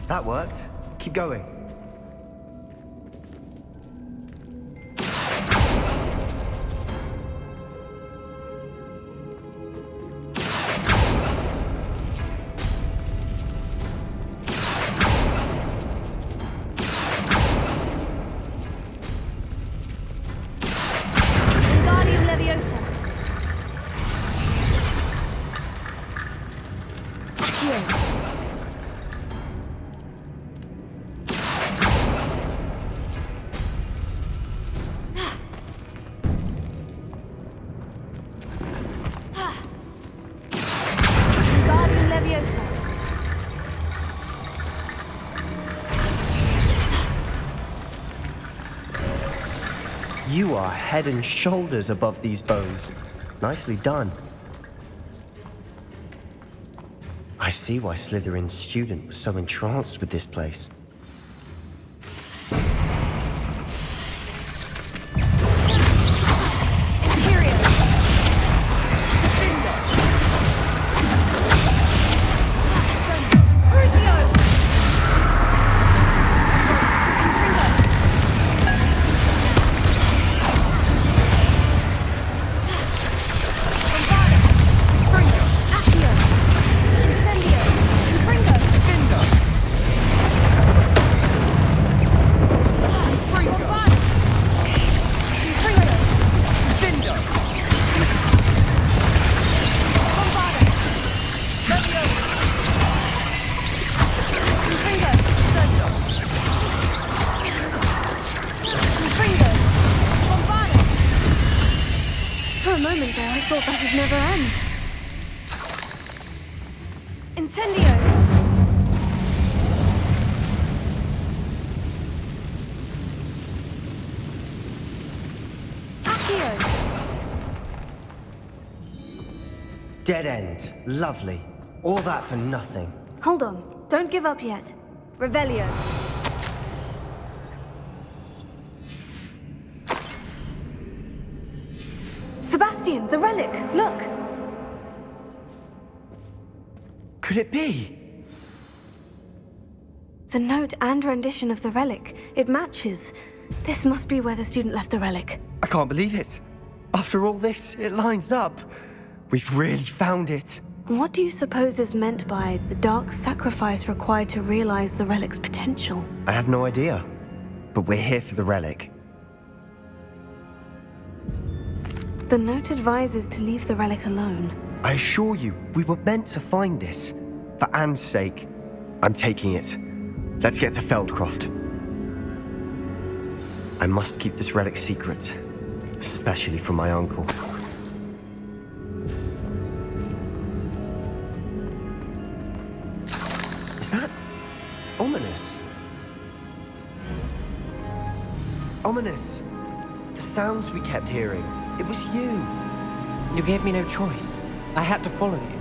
That worked. Keep going. You are head and shoulders above these bones. Nicely done. I see why Slytherin's student was so entranced with this place. Dead end. Lovely. All that for nothing. Hold on. Don't give up yet. Revelio. Sebastian, the relic! Look! Could it be? The note and rendition of the relic. It matches. This must be where the student left the relic. I can't believe it. After all this, it lines up. We've really found it. What do you suppose is meant by the dark sacrifice required to realize the relic's potential? I have no idea. But we're here for the relic. The note advises to leave the relic alone. I assure you, we were meant to find this. For Anne's sake. I'm taking it. Let's get to Feldcroft. I must keep this relic secret. Especially from my uncle. Is that ominous? Ominous. The sounds we kept hearing. It was you. You gave me no choice. I had to follow you.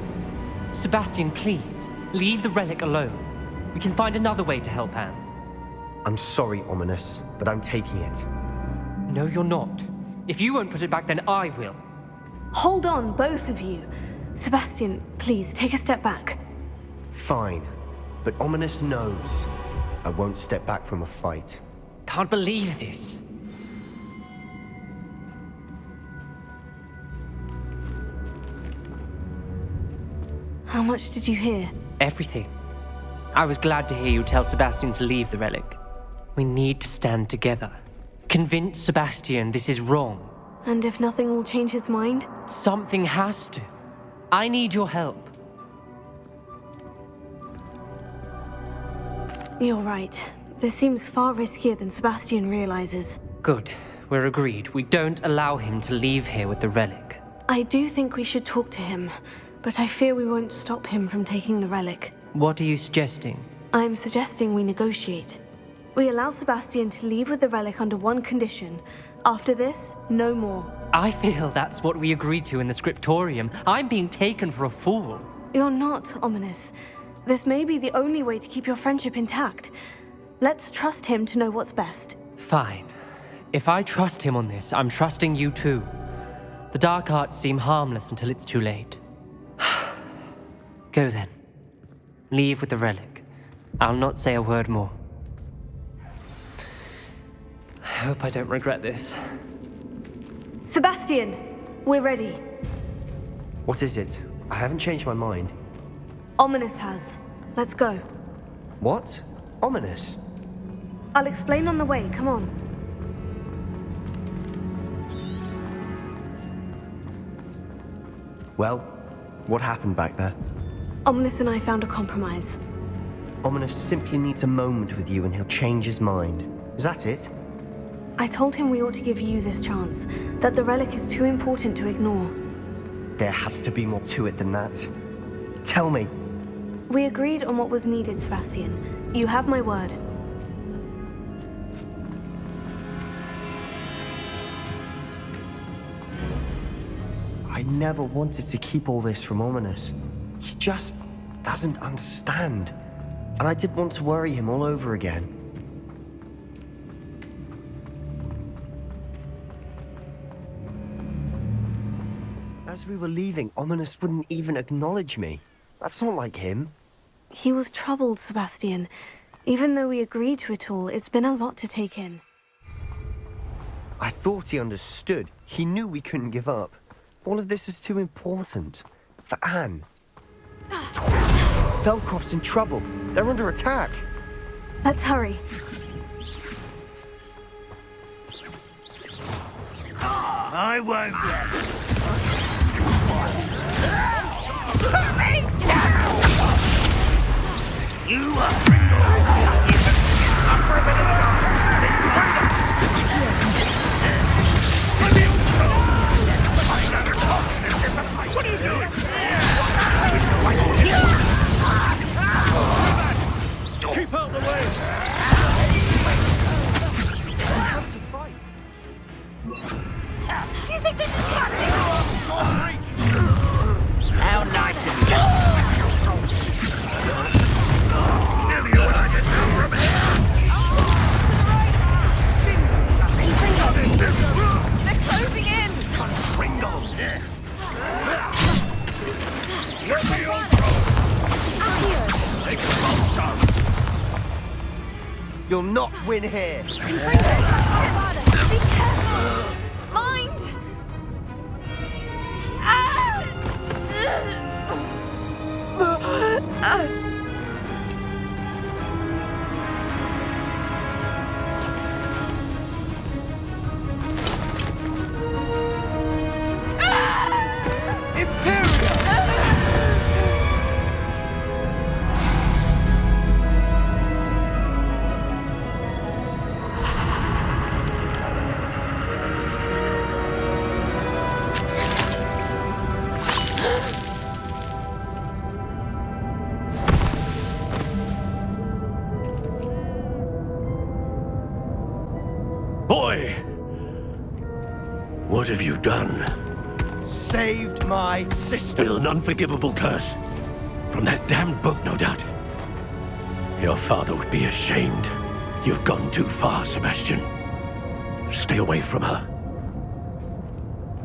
Sebastian, please, leave the relic alone. We can find another way to help Anne. I'm sorry, Ominous, but I'm taking it. No, you're not. If you won't put it back, then I will. Hold on, both of you. Sebastian, please, take a step back. Fine. But Ominous knows I won't step back from a fight. Can't believe this. How much did you hear? Everything. I was glad to hear you tell Sebastian to leave the relic. We need to stand together. Convince Sebastian this is wrong. And if nothing will change his mind? Something has to. I need your help. You're right. This seems far riskier than Sebastian realizes. Good. We're agreed. We don't allow him to leave here with the relic. I do think we should talk to him, but I fear we won't stop him from taking the relic. What are you suggesting? I'm suggesting we negotiate. We allow Sebastian to leave with the relic under one condition. After this, no more. I feel that's what we agreed to in the scriptorium. I'm being taken for a fool. You're not, Ominous. This may be the only way to keep your friendship intact. Let's trust him to know what's best. Fine. If I trust him on this, I'm trusting you too. The dark arts seem harmless until it's too late. Go then. Leave with the relic. I'll not say a word more. I hope I don't regret this. Sebastian, we're ready. What is it? I haven't changed my mind. Ominous has. Let's go. What? Ominous? I'll explain on the way, come on. Well, what happened back there? Ominous and I found a compromise. Ominous simply needs a moment with you and he'll change his mind. Is that it? I told him we ought to give you this chance, that the relic is too important to ignore. There has to be more to it than that. Tell me. We agreed on what was needed, Sebastian. You have my word. I never wanted to keep all this from Ominous. He just doesn't understand. And I didn't want to worry him all over again. As we were leaving, Ominous wouldn't even acknowledge me. That's not like him. He was troubled, Sebastian. Even though we agreed to it all, it's been a lot to take in. I thought he understood. He knew we couldn't give up. All of this is too important. For Anne. Feldcroft's in trouble. They're under attack. Let's hurry. I won't let. You are what are you doing? Keep out the way! I have to fight. You think this is happening? How nice of you! Nearly what I can do from here! They're closing in! Pringle! Let me take a long shot! You'll not win here. Be careful! Mind! Boy! What have you done? Saved my sister. With an unforgivable curse. From that damned book, no doubt. Your father would be ashamed. You've gone too far, Sebastian. Stay away from her.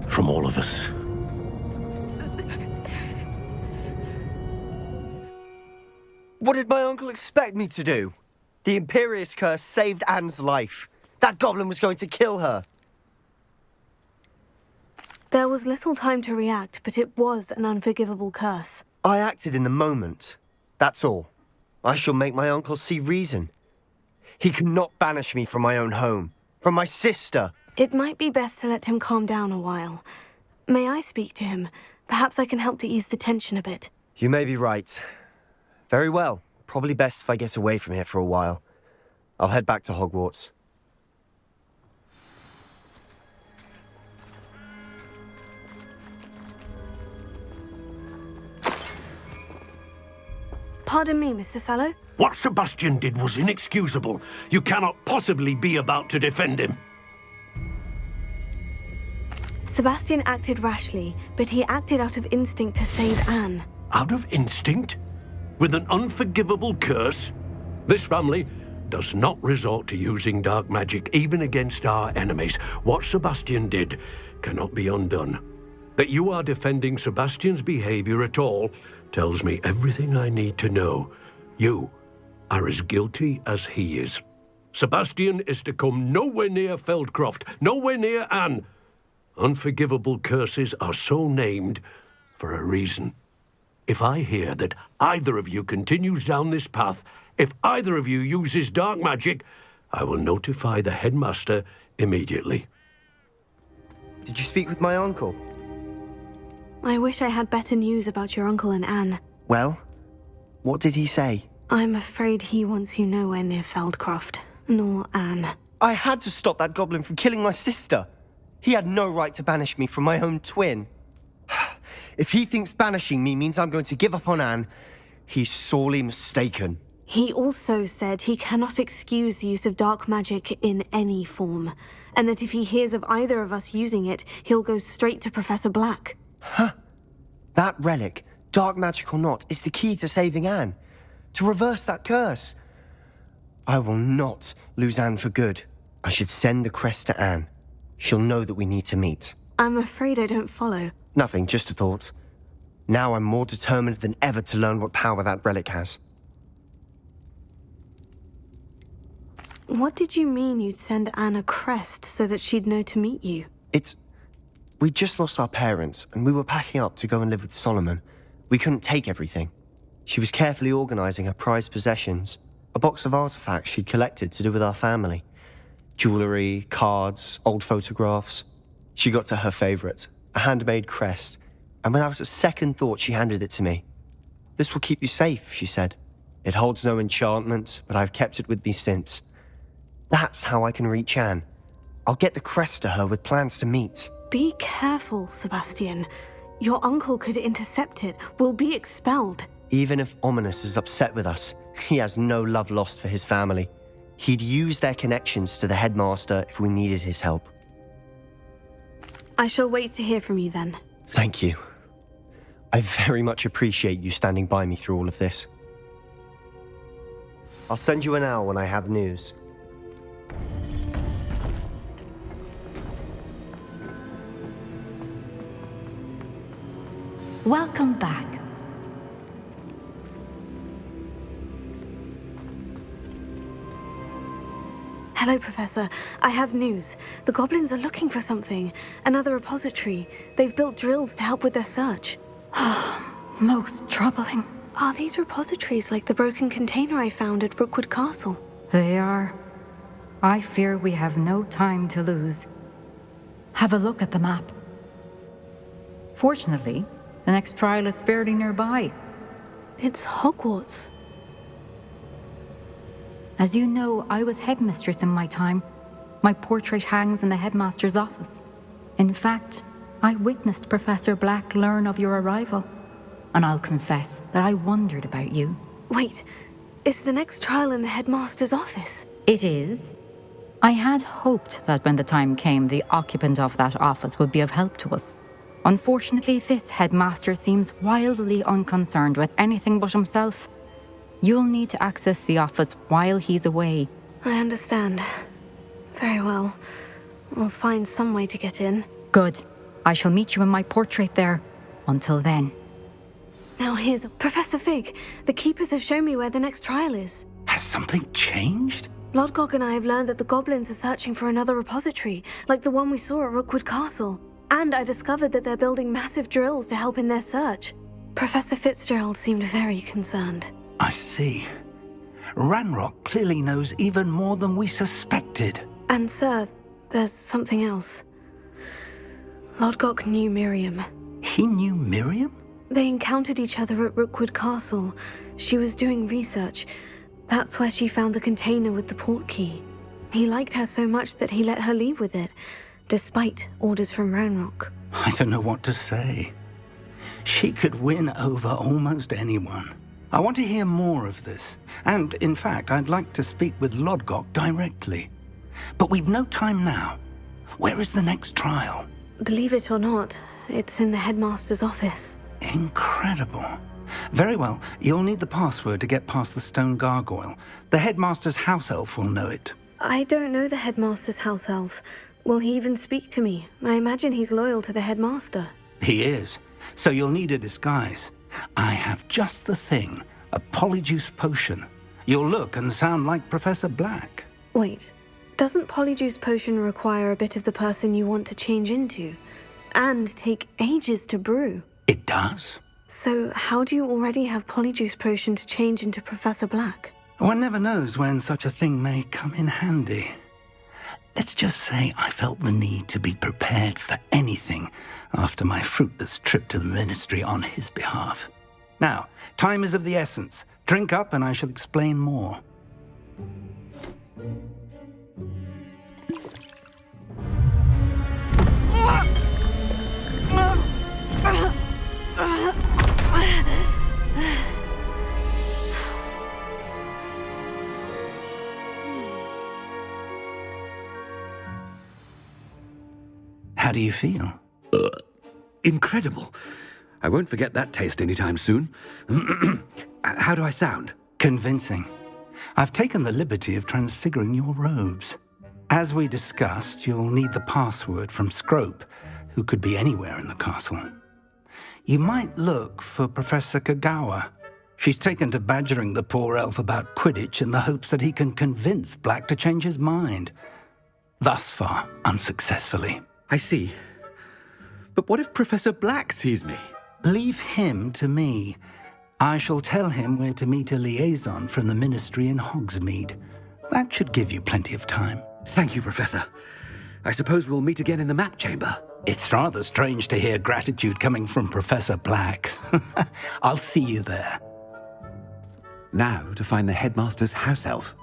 From all of us. What did my uncle expect me to do? The Imperious curse saved Anne's life. That goblin was going to kill her. There was little time to react, but it was an unforgivable curse. I acted in the moment. That's all. I shall make my uncle see reason. He cannot banish me from my own home, from my sister. It might be best to let him calm down a while. May I speak to him? Perhaps I can help to ease the tension a bit. You may be right. Very well. Probably best if I get away from here for a while. I'll head back to Hogwarts. Pardon me, Mr. Sallow? What Sebastian did was inexcusable. You cannot possibly be about to defend him. Sebastian acted rashly, but he acted out of instinct to save Anne. Out of instinct? With an unforgivable curse? This family does not resort to using dark magic even against our enemies. What Sebastian did cannot be undone. That you are defending Sebastian's behavior at all tells me everything I need to know. You are as guilty as he is. Sebastian is to come nowhere near Feldcroft, nowhere near Anne. Unforgivable curses are so named for a reason. If I hear that either of you continues down this path, if either of you uses dark magic, I will notify the headmaster immediately. Did you speak with my uncle? I wish I had better news about your uncle and Anne. Well, what did he say? I'm afraid he wants you nowhere near Feldcroft, nor Anne. I had to stop that goblin from killing my sister. He had no right to banish me from my own twin. If he thinks banishing me means I'm going to give up on Anne, he's sorely mistaken. He also said he cannot excuse the use of dark magic in any form, and that if he hears of either of us using it, he'll go straight to Professor Black. Huh? That relic Dark magic or not, is the key to saving Anne. To reverse that curse. I will not lose Anne for good. I should send the crest to Anne. She'll know that we need to meet. I'm afraid I don't follow. Nothing, just a thought. Now I'm more determined than ever to learn what power that relic has. What did you mean you'd send Anne a crest so that she'd know to meet you? We just lost our parents, and we were packing up to go and live with Solomon. We couldn't take everything. She was carefully organising her prized possessions, a box of artifacts she'd collected to do with our family. Jewellery, cards, old photographs. She got to her favourite, a handmade crest, and without a second thought she handed it to me. "This will keep you safe," she said. "It holds no enchantment, but I've kept it with me since. That's how I can reach Anne. I'll get the crest to her with plans to meet." Be careful, Sebastian. Your uncle could intercept it. We'll be expelled. Even if Ominous is upset with us, he has no love lost for his family. He'd use their connections to the headmaster if we needed his help. I shall wait to hear from you then. Thank you. I very much appreciate you standing by me through all of this. I'll send you an owl when I have news. Welcome back. Hello, Professor. I have news. The goblins are looking for something. Another repository. They've built drills to help with their search. Most troubling. Are these repositories like the broken container I found at Rookwood Castle? They are. I fear we have no time to lose. Have a look at the map. Fortunately, the next trial is fairly nearby. It's Hogwarts. As you know, I was headmistress in my time. My portrait hangs in the headmaster's office. In fact, I witnessed Professor Black learn of your arrival. And I'll confess that I wondered about you. Wait, is the next trial in the headmaster's office? It is. I had hoped that when the time came, the occupant of that office would be of help to us. Unfortunately, this headmaster seems wildly unconcerned with anything but himself. You'll need to access the office while he's away. I understand. Very well. We'll find some way to get in. Good. I shall meet you in my portrait there. Until then. Now here's Professor Fig. The keepers have shown me where the next trial is. Has something changed? Lodgok and I have learned that the goblins are searching for another repository, like the one we saw at Rookwood Castle. And I discovered that they're building massive drills to help in their search. Professor Fitzgerald seemed very concerned. I see. Ranrock clearly knows even more than we suspected. And sir, there's something else. Lodgok knew Miriam. He knew Miriam? They encountered each other at Rookwood Castle. She was doing research. That's where she found the container with the port key. He liked her so much that he let her leave with it, despite orders from Ranrock. I don't know what to say. She could win over almost anyone. I want to hear more of this. And, in fact, I'd like to speak with Lodgok directly. But we've no time now. Where is the next trial? Believe it or not, it's in the headmaster's office. Incredible. Very well. You'll need the password to get past the stone gargoyle. The headmaster's house elf will know it. I don't know the headmaster's house elf. Will he even speak to me? I imagine he's loyal to the headmaster. He is. So you'll need a disguise. I have just the thing. A polyjuice potion. You'll look and sound like Professor Black. Wait, doesn't polyjuice potion require a bit of the person you want to change into? And take ages to brew? It does. So how do you already have polyjuice potion to change into Professor Black? One never knows when such a thing may come in handy. Let's just say I felt the need to be prepared for anything after my fruitless trip to the ministry on his behalf. Now, time is of the essence. Drink up and I shall explain more. How do you feel? Incredible. I won't forget that taste anytime soon. How do I sound? Convincing. I've taken the liberty of transfiguring your robes. As we discussed, you'll need the password from Scrope, who could be anywhere in the castle. You might look for Professor Kagawa. She's taken to badgering the poor elf about Quidditch in the hopes that he can convince Black to change his mind. Thus far, unsuccessfully. I see. But what if Professor Black sees me? Leave him to me. I shall tell him where to meet a liaison from the Ministry in Hogsmeade. That should give you plenty of time. Thank you, Professor. I suppose we'll meet again in the map chamber. It's rather strange to hear gratitude coming from Professor Black. I'll see you there. Now to find the headmaster's house elf.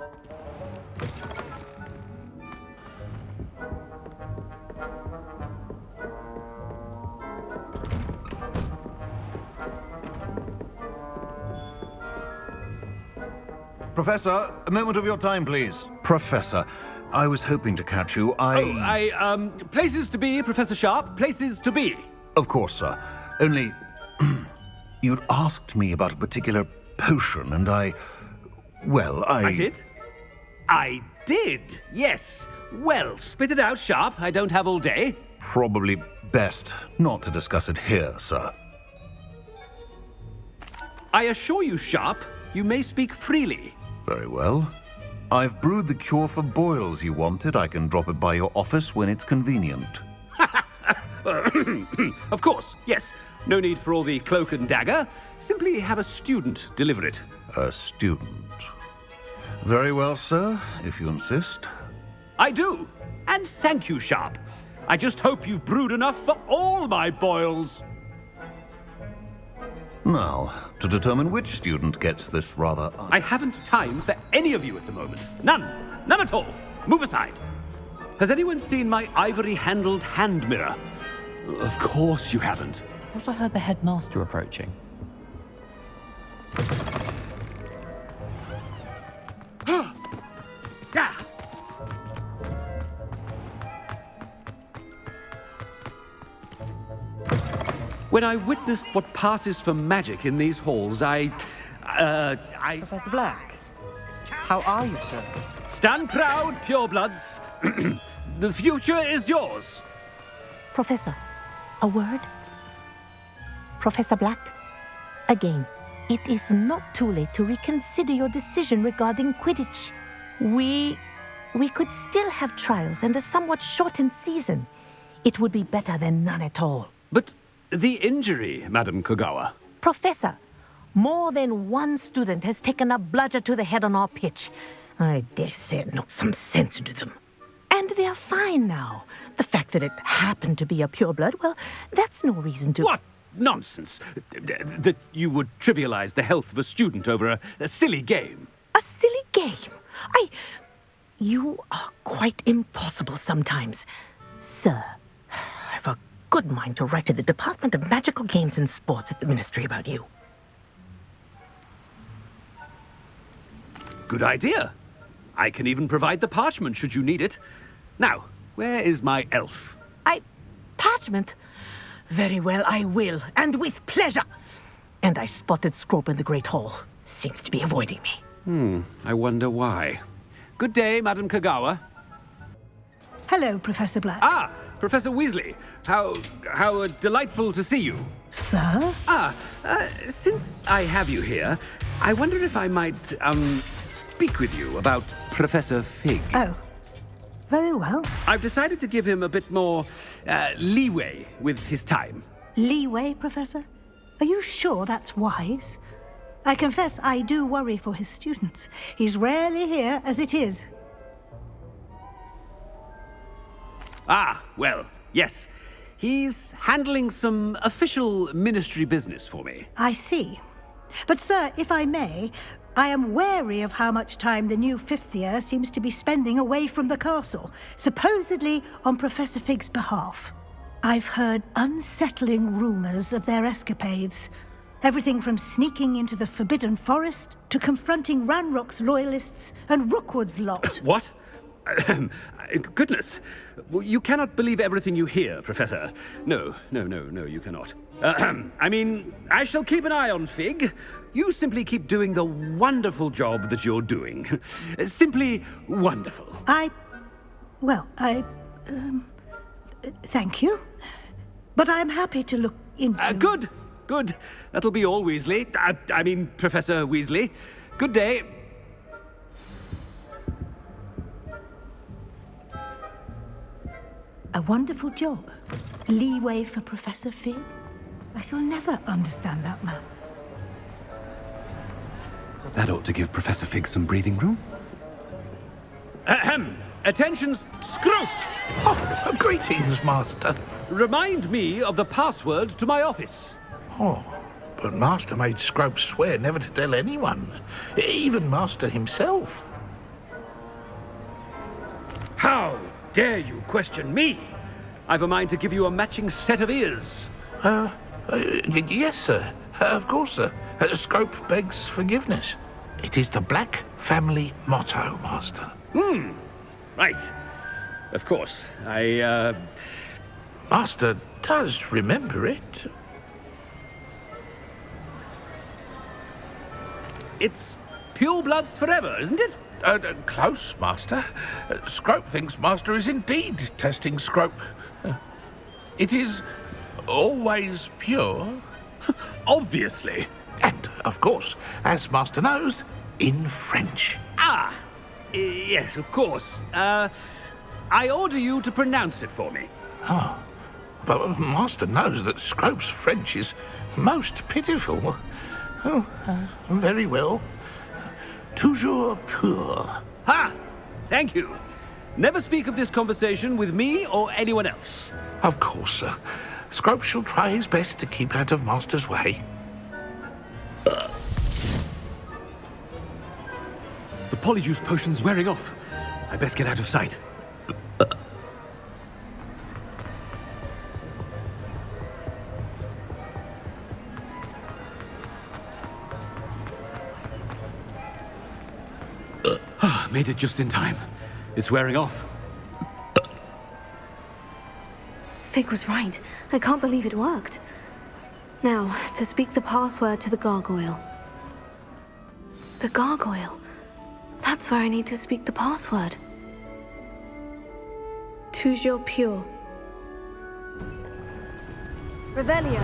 Professor, a moment of your time, please. Professor, I was hoping to catch you. Places to be, Professor Sharp, places to be. Of course, sir. Only, you'd asked me about a particular potion, and I did? I did, yes. Well, spit it out, Sharp. I don't have all day. Probably best not to discuss it here, sir. I assure you, Sharp, you may speak freely. Very well. I've brewed the cure for boils you wanted. I can drop it by your office when it's convenient. Of course, yes. No need for all the cloak and dagger. Simply have a student deliver it. A student. Very well, sir, if you insist. I do. And thank you, Sharp. I just hope you've brewed enough for all my boils. Now, to determine which student gets this rather... I haven't time for any of you at the moment. None. None at all. Move aside. Has anyone seen my ivory-handled hand mirror? Of course you haven't. I thought I heard the headmaster approaching. When I witnessed what passes for magic in these halls, Professor Black, how are you, sir? Stand proud, purebloods. The future is yours. Professor, a word? Professor Black, again, it is not too late to reconsider your decision regarding Quidditch. We could still have trials and a somewhat shortened season. It would be better than none at all. But the injury, Madam Kagawa. Professor, more than one student has taken a bludger to the head on our pitch. I dare say it knocked some sense into them. And they're fine now. The fact that it happened to be a pureblood, well, that's no reason to... What nonsense! That you would trivialize the health of a student over a silly game. A silly game? You are quite impossible sometimes. Sir, I've a good mind to write to the Department of Magical Games and Sports at the Ministry about you. Good idea. I can even provide the parchment should you need it. Now, where is my elf? Parchment? Very well, I will, and with pleasure. And I spotted Scrope in the Great Hall. Seems to be avoiding me. I wonder why. Good day, Madam Kagawa. Hello, Professor Black. Ah, Professor Weasley. How delightful to see you. Sir? Since I have you here, I wonder if I might, speak with you about Professor Fig. Oh, very well. I've decided to give him a bit more, leeway with his time. Leeway, Professor? Are you sure that's wise? I confess I do worry for his students. He's rarely here as it is. Ah, well, yes. He's handling some official ministry business for me. I see. But, sir, if I may, I am wary of how much time the new fifth year seems to be spending away from the castle, supposedly on Professor Fig's behalf. I've heard unsettling rumors of their escapades. Everything from sneaking into the Forbidden Forest to confronting Ranrock's loyalists and Rookwood's lot. What? Goodness. You cannot believe everything you hear, Professor. No, you cannot. I mean, I shall keep an eye on Fig. You simply keep doing the wonderful job that you're doing. Simply wonderful. Thank you. But I'm happy to look into... Good. That'll be all, Weasley. I mean, Professor Weasley. Good day. A wonderful job. Leeway for Professor Fig. I shall never understand that man. That ought to give Professor Fig some breathing room. Ahem! Attentions, Scrope! Oh, greetings, Master. Remind me of the password to my office. Oh, but Master made Scrope swear never to tell anyone, even Master himself. How dare you question me? I've a mind to give you a matching set of ears. Yes, sir. Of course, sir. Scrope begs forgiveness. It is the Black family motto, Master. Right. Of course. Master does remember it. It's purebloods forever, isn't it? Close, Master. Scrope thinks Master is indeed testing Scrope. It is always pure. Obviously. And, of course, as Master knows, in French. Yes, of course. I order you to pronounce it for me. Oh, but Master knows that Scrope's French is most pitiful. Oh, very well. Toujours pur. Ha! Thank you. Never speak of this conversation with me or anyone else. Of course, sir. Scrope shall try his best to keep out of Master's way. The polyjuice potion's wearing off. I best get out of sight. Made it just in time. It's wearing off. Fig was right. I can't believe it worked. Now, to speak the password to the gargoyle. The gargoyle? That's where I need to speak the password. Toujours pure. Revelio.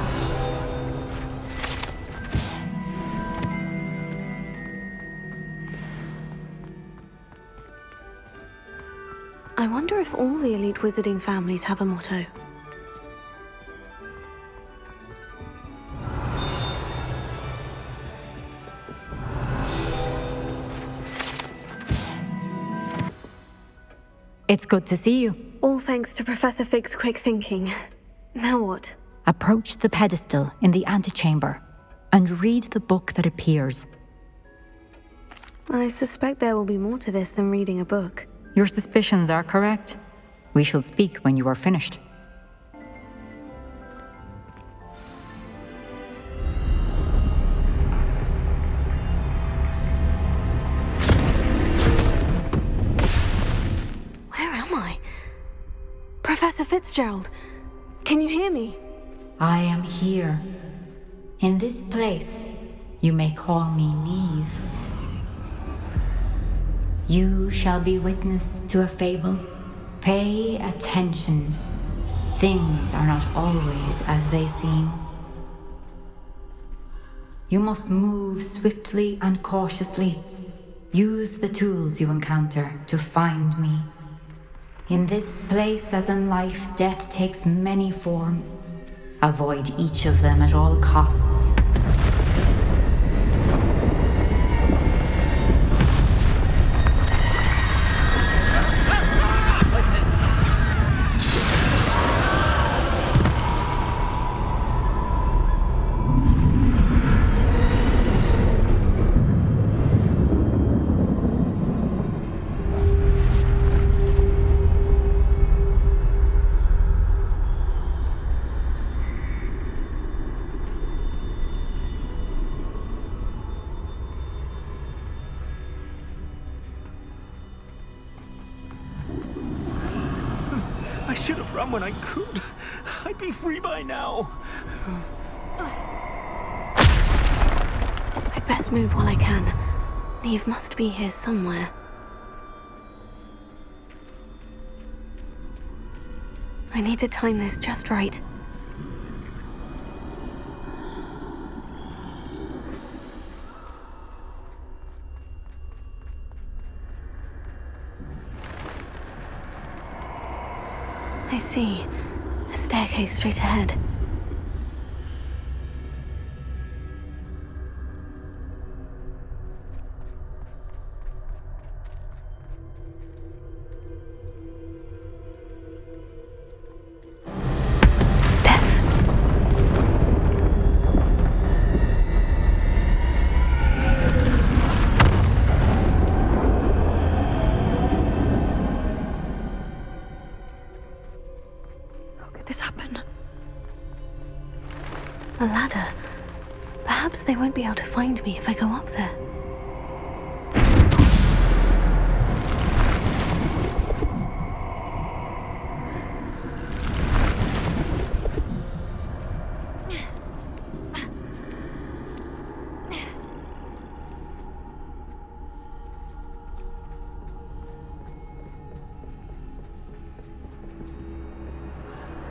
I wonder if all the elite wizarding families have a motto. It's good to see you. All thanks to Professor Fig's quick thinking. Now what? Approach the pedestal in the antechamber and read the book that appears. I suspect there will be more to this than reading a book. Your suspicions are correct. We shall speak when you are finished. Where am I? Professor Fitzgerald, can you hear me? I am here. In this place, you may call me Niamh. You shall be witness to a fable. Pay attention. Things are not always as they seem. You must move swiftly and cautiously. Use the tools you encounter to find me. In this place, as in life, death takes many forms. Avoid each of them at all costs. I should have run when I could. I'd be free by now. I'd best move while I can. Niamh must be here somewhere. I need to time this just right. I see. A staircase straight ahead. A ladder. Perhaps they won't be able to find me if I go up there.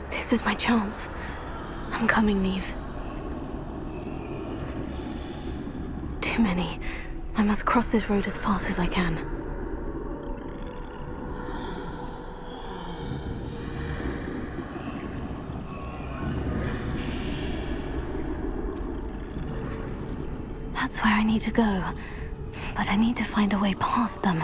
This is my chance. I'm coming, Niamh. Too many. I must cross this road as fast as I can. That's where I need to go, but I need to find a way past them.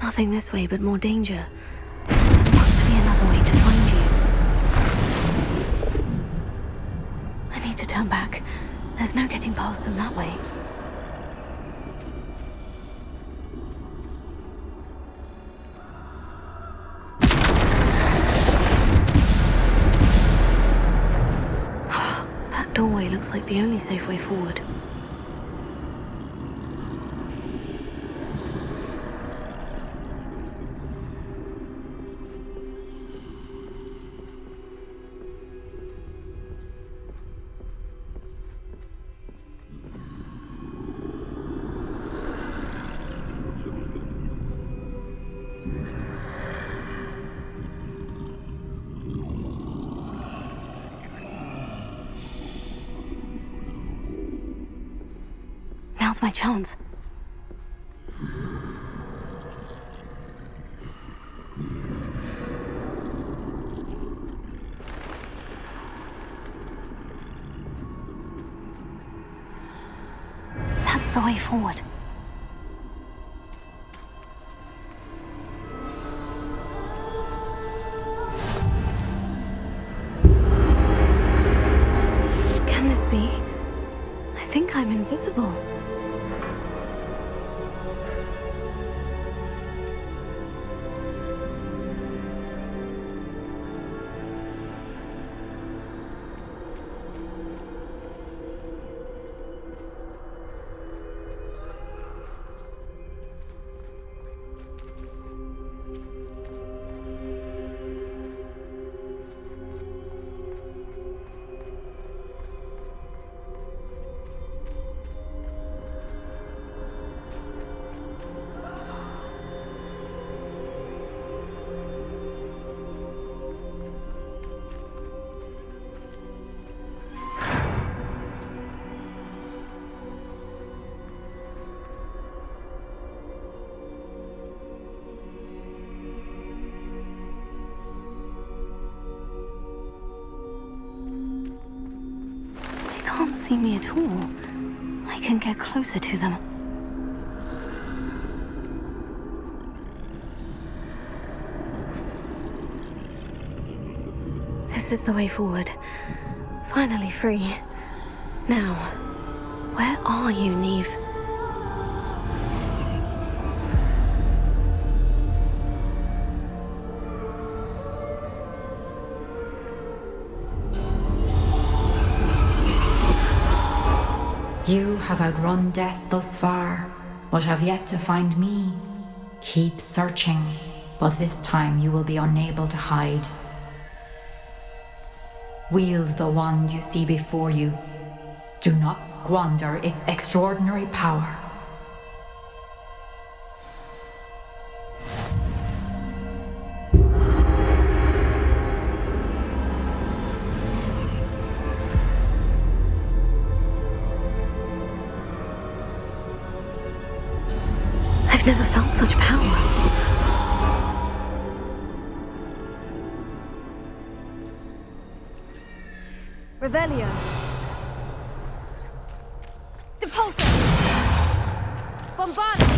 Nothing this way, but more danger. There must be another way to find you. I need to turn back. There's no getting past them that way. That doorway looks like the only safe way forward. Now's my chance. That's the way forward. Can this be? I think I'm invisible. Can't see me at all. I can get closer to them. This is the way forward. Finally free. Now, where are you, Niamh? You have outrun death thus far, but have yet to find me. Keep searching, but this time you will be unable to hide. Wield the wand you see before you. Do not squander its extraordinary power. I've never felt such power. Revelio. Depulso! Bombardment!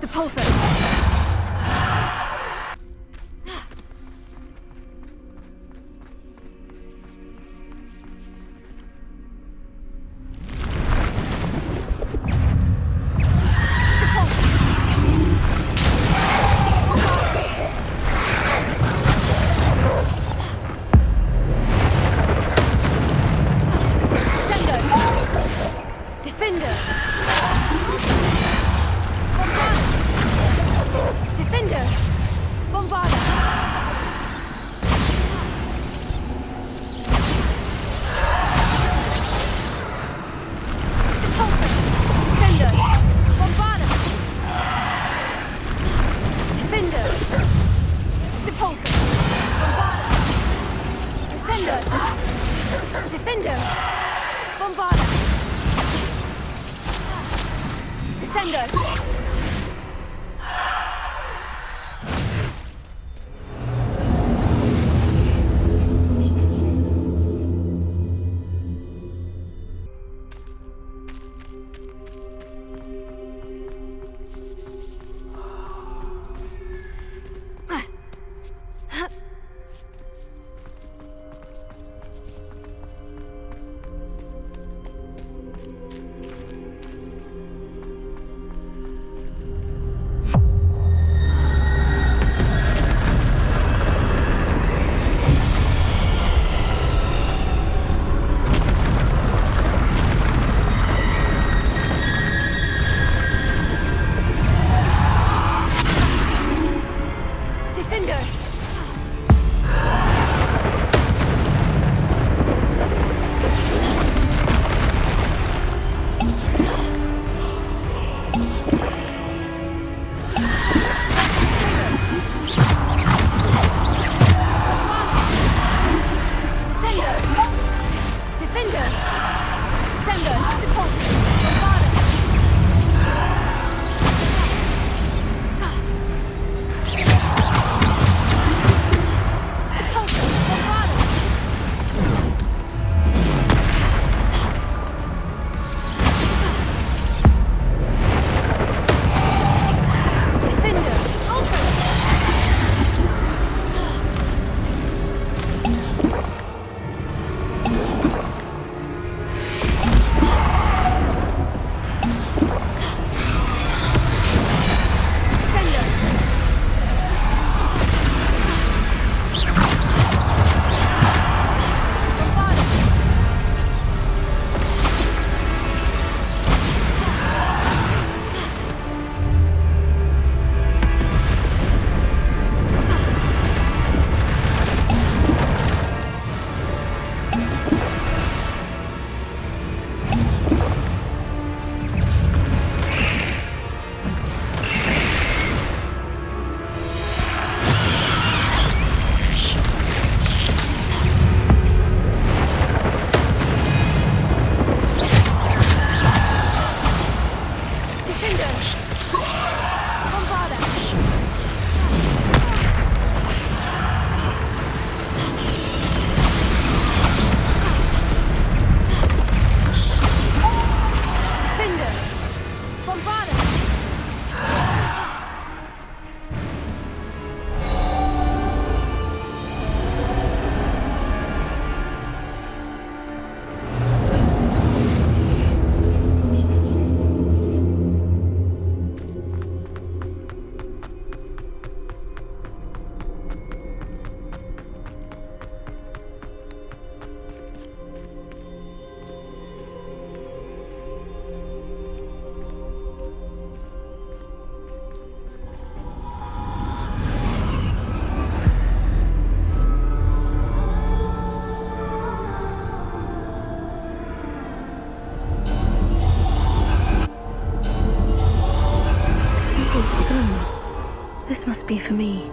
Depulso! Defender! Bombarda! Descender! stone. This must be for me.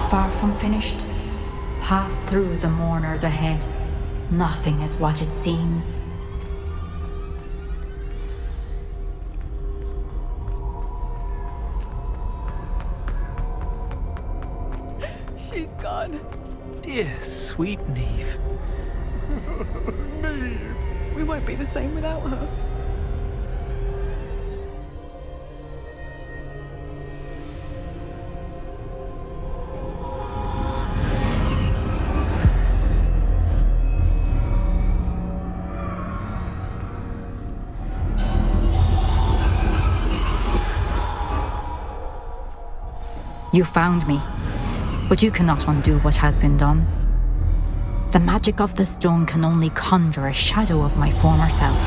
Far from finished. Pass through the mourners ahead. Nothing is what it seems. She's gone. Dear sweet Niamh. Niamh. We won't be the same without her. You found me, but you cannot undo what has been done. The magic of the stone can only conjure a shadow of my former self.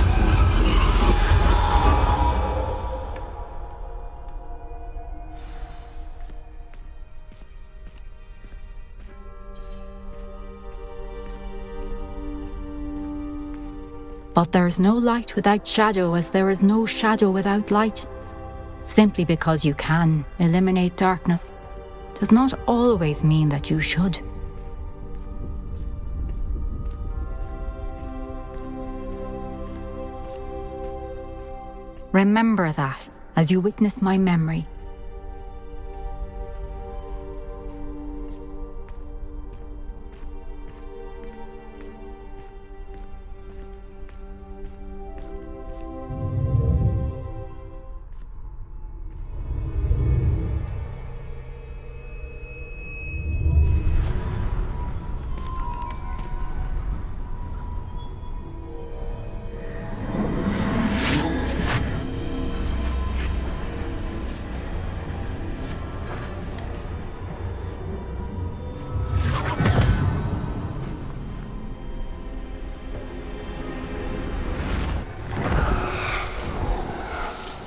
But there is no light without shadow, as there is no shadow without light. Simply because you can eliminate darkness does not always mean that you should. Remember that as you witness my memory.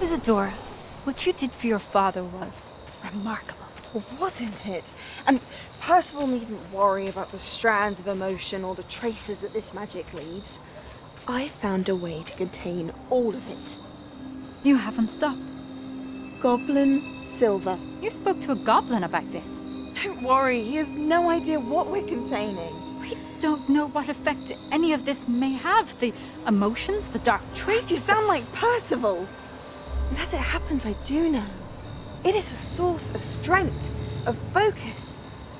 Isadora, what you did for your father was remarkable. Wasn't it? And Percival needn't worry about the strands of emotion or the traces that this magic leaves. I found a way to contain all of it. You haven't stopped. Goblin Silver. You spoke to a goblin about this. Don't worry, he has no idea what we're containing. We don't know what effect any of this may have. The emotions, the dark traits. You sound like Percival. And as it happens, I do know. It is a source of strength, of focus.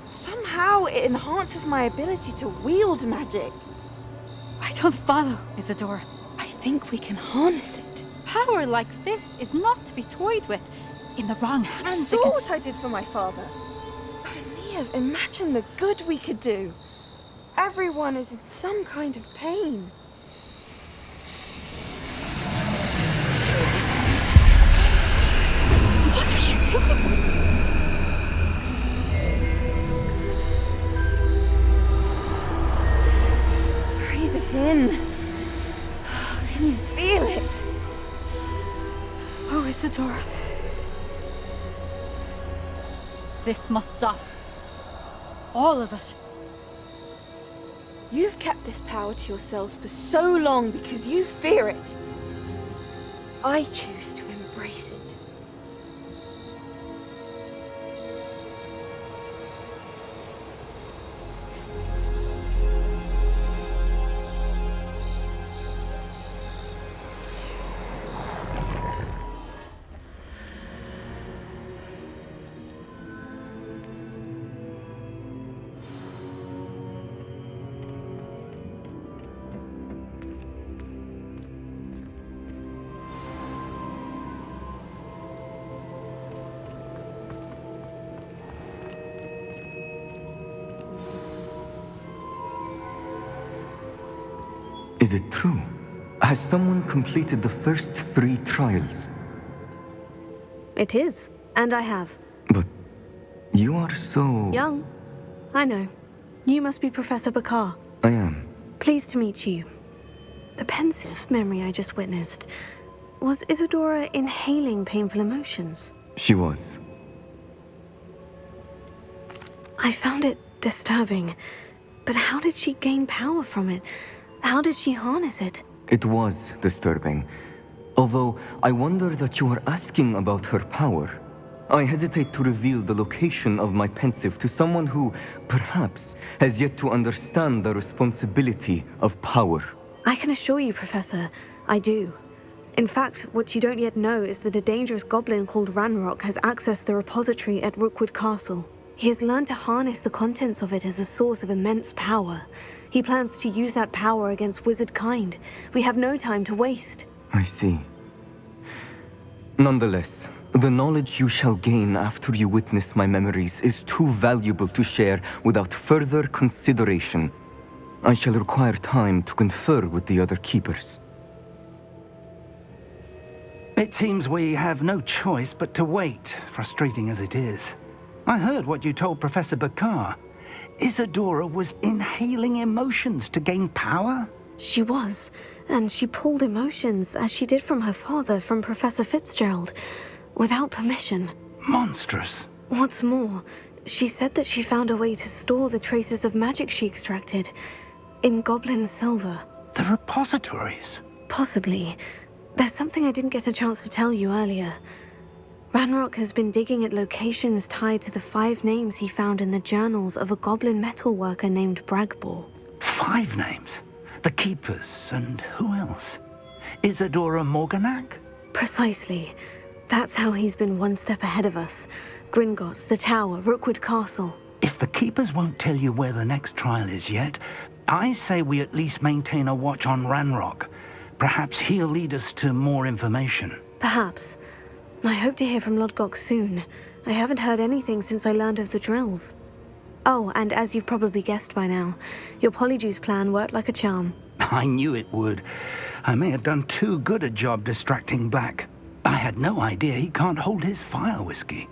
Somehow it enhances my ability to wield magic. I don't follow, Isadora. I think we can harness it. Power like this is not to be toyed with. In the wrong hands. You saw what I did for my father. Oh, Niamh, imagine the good we could do. Everyone is in some kind of pain. What are you doing? Breathe it in. Can you feel it? Oh, Isadora. This must stop. All of it. You've kept this power to yourselves for so long because you fear it. I choose to embrace it. Is it true? Has someone completed the first 3 trials? It is, and I have. But you are so... Young. I know. You must be Professor Bakar. I am. Pleased to meet you. The pensive memory I just witnessed. Was Isadora inhaling painful emotions? She was. I found it disturbing. But how did she gain power from it? How did she harness it? It was disturbing. Although I wonder that you are asking about her power. I hesitate to reveal the location of my pensive to someone who, perhaps, has yet to understand the responsibility of power. I can assure you, Professor, I do. In fact, what you don't yet know is that a dangerous goblin called Ranrock has accessed the repository at Rookwood Castle. He has learned to harness the contents of it as a source of immense power. He plans to use that power against wizard kind. We have no time to waste. I see. Nonetheless, the knowledge you shall gain after you witness my memories is too valuable to share without further consideration. I shall require time to confer with the other keepers. It seems we have no choice but to wait, frustrating as it is. I heard what you told Professor Bakar. Isadora was inhaling emotions to gain power? She was, and she pulled emotions, as she did from her father, from Professor Fitzgerald, without permission. Monstrous. What's more, she said that she found a way to store the traces of magic she extracted in goblin silver. The repositories? Possibly. There's something I didn't get a chance to tell you earlier. Ranrock has been digging at locations tied to the 5 names he found in the journals of a goblin metalworker named Bragbor. 5 names? The Keepers, and who else? Isadora Morganac? Precisely. That's how he's been one step ahead of us. Gringotts, the Tower, Rookwood Castle. If the Keepers won't tell you where the next trial is yet, I say we at least maintain a watch on Ranrock. Perhaps he'll lead us to more information. Perhaps. I hope to hear from Lodgok soon. I haven't heard anything since I learned of the drills. Oh, and as you've probably guessed by now, your Polyjuice plan worked like a charm. I knew it would. I may have done too good a job distracting Black. I had no idea he can't hold his fire whiskey.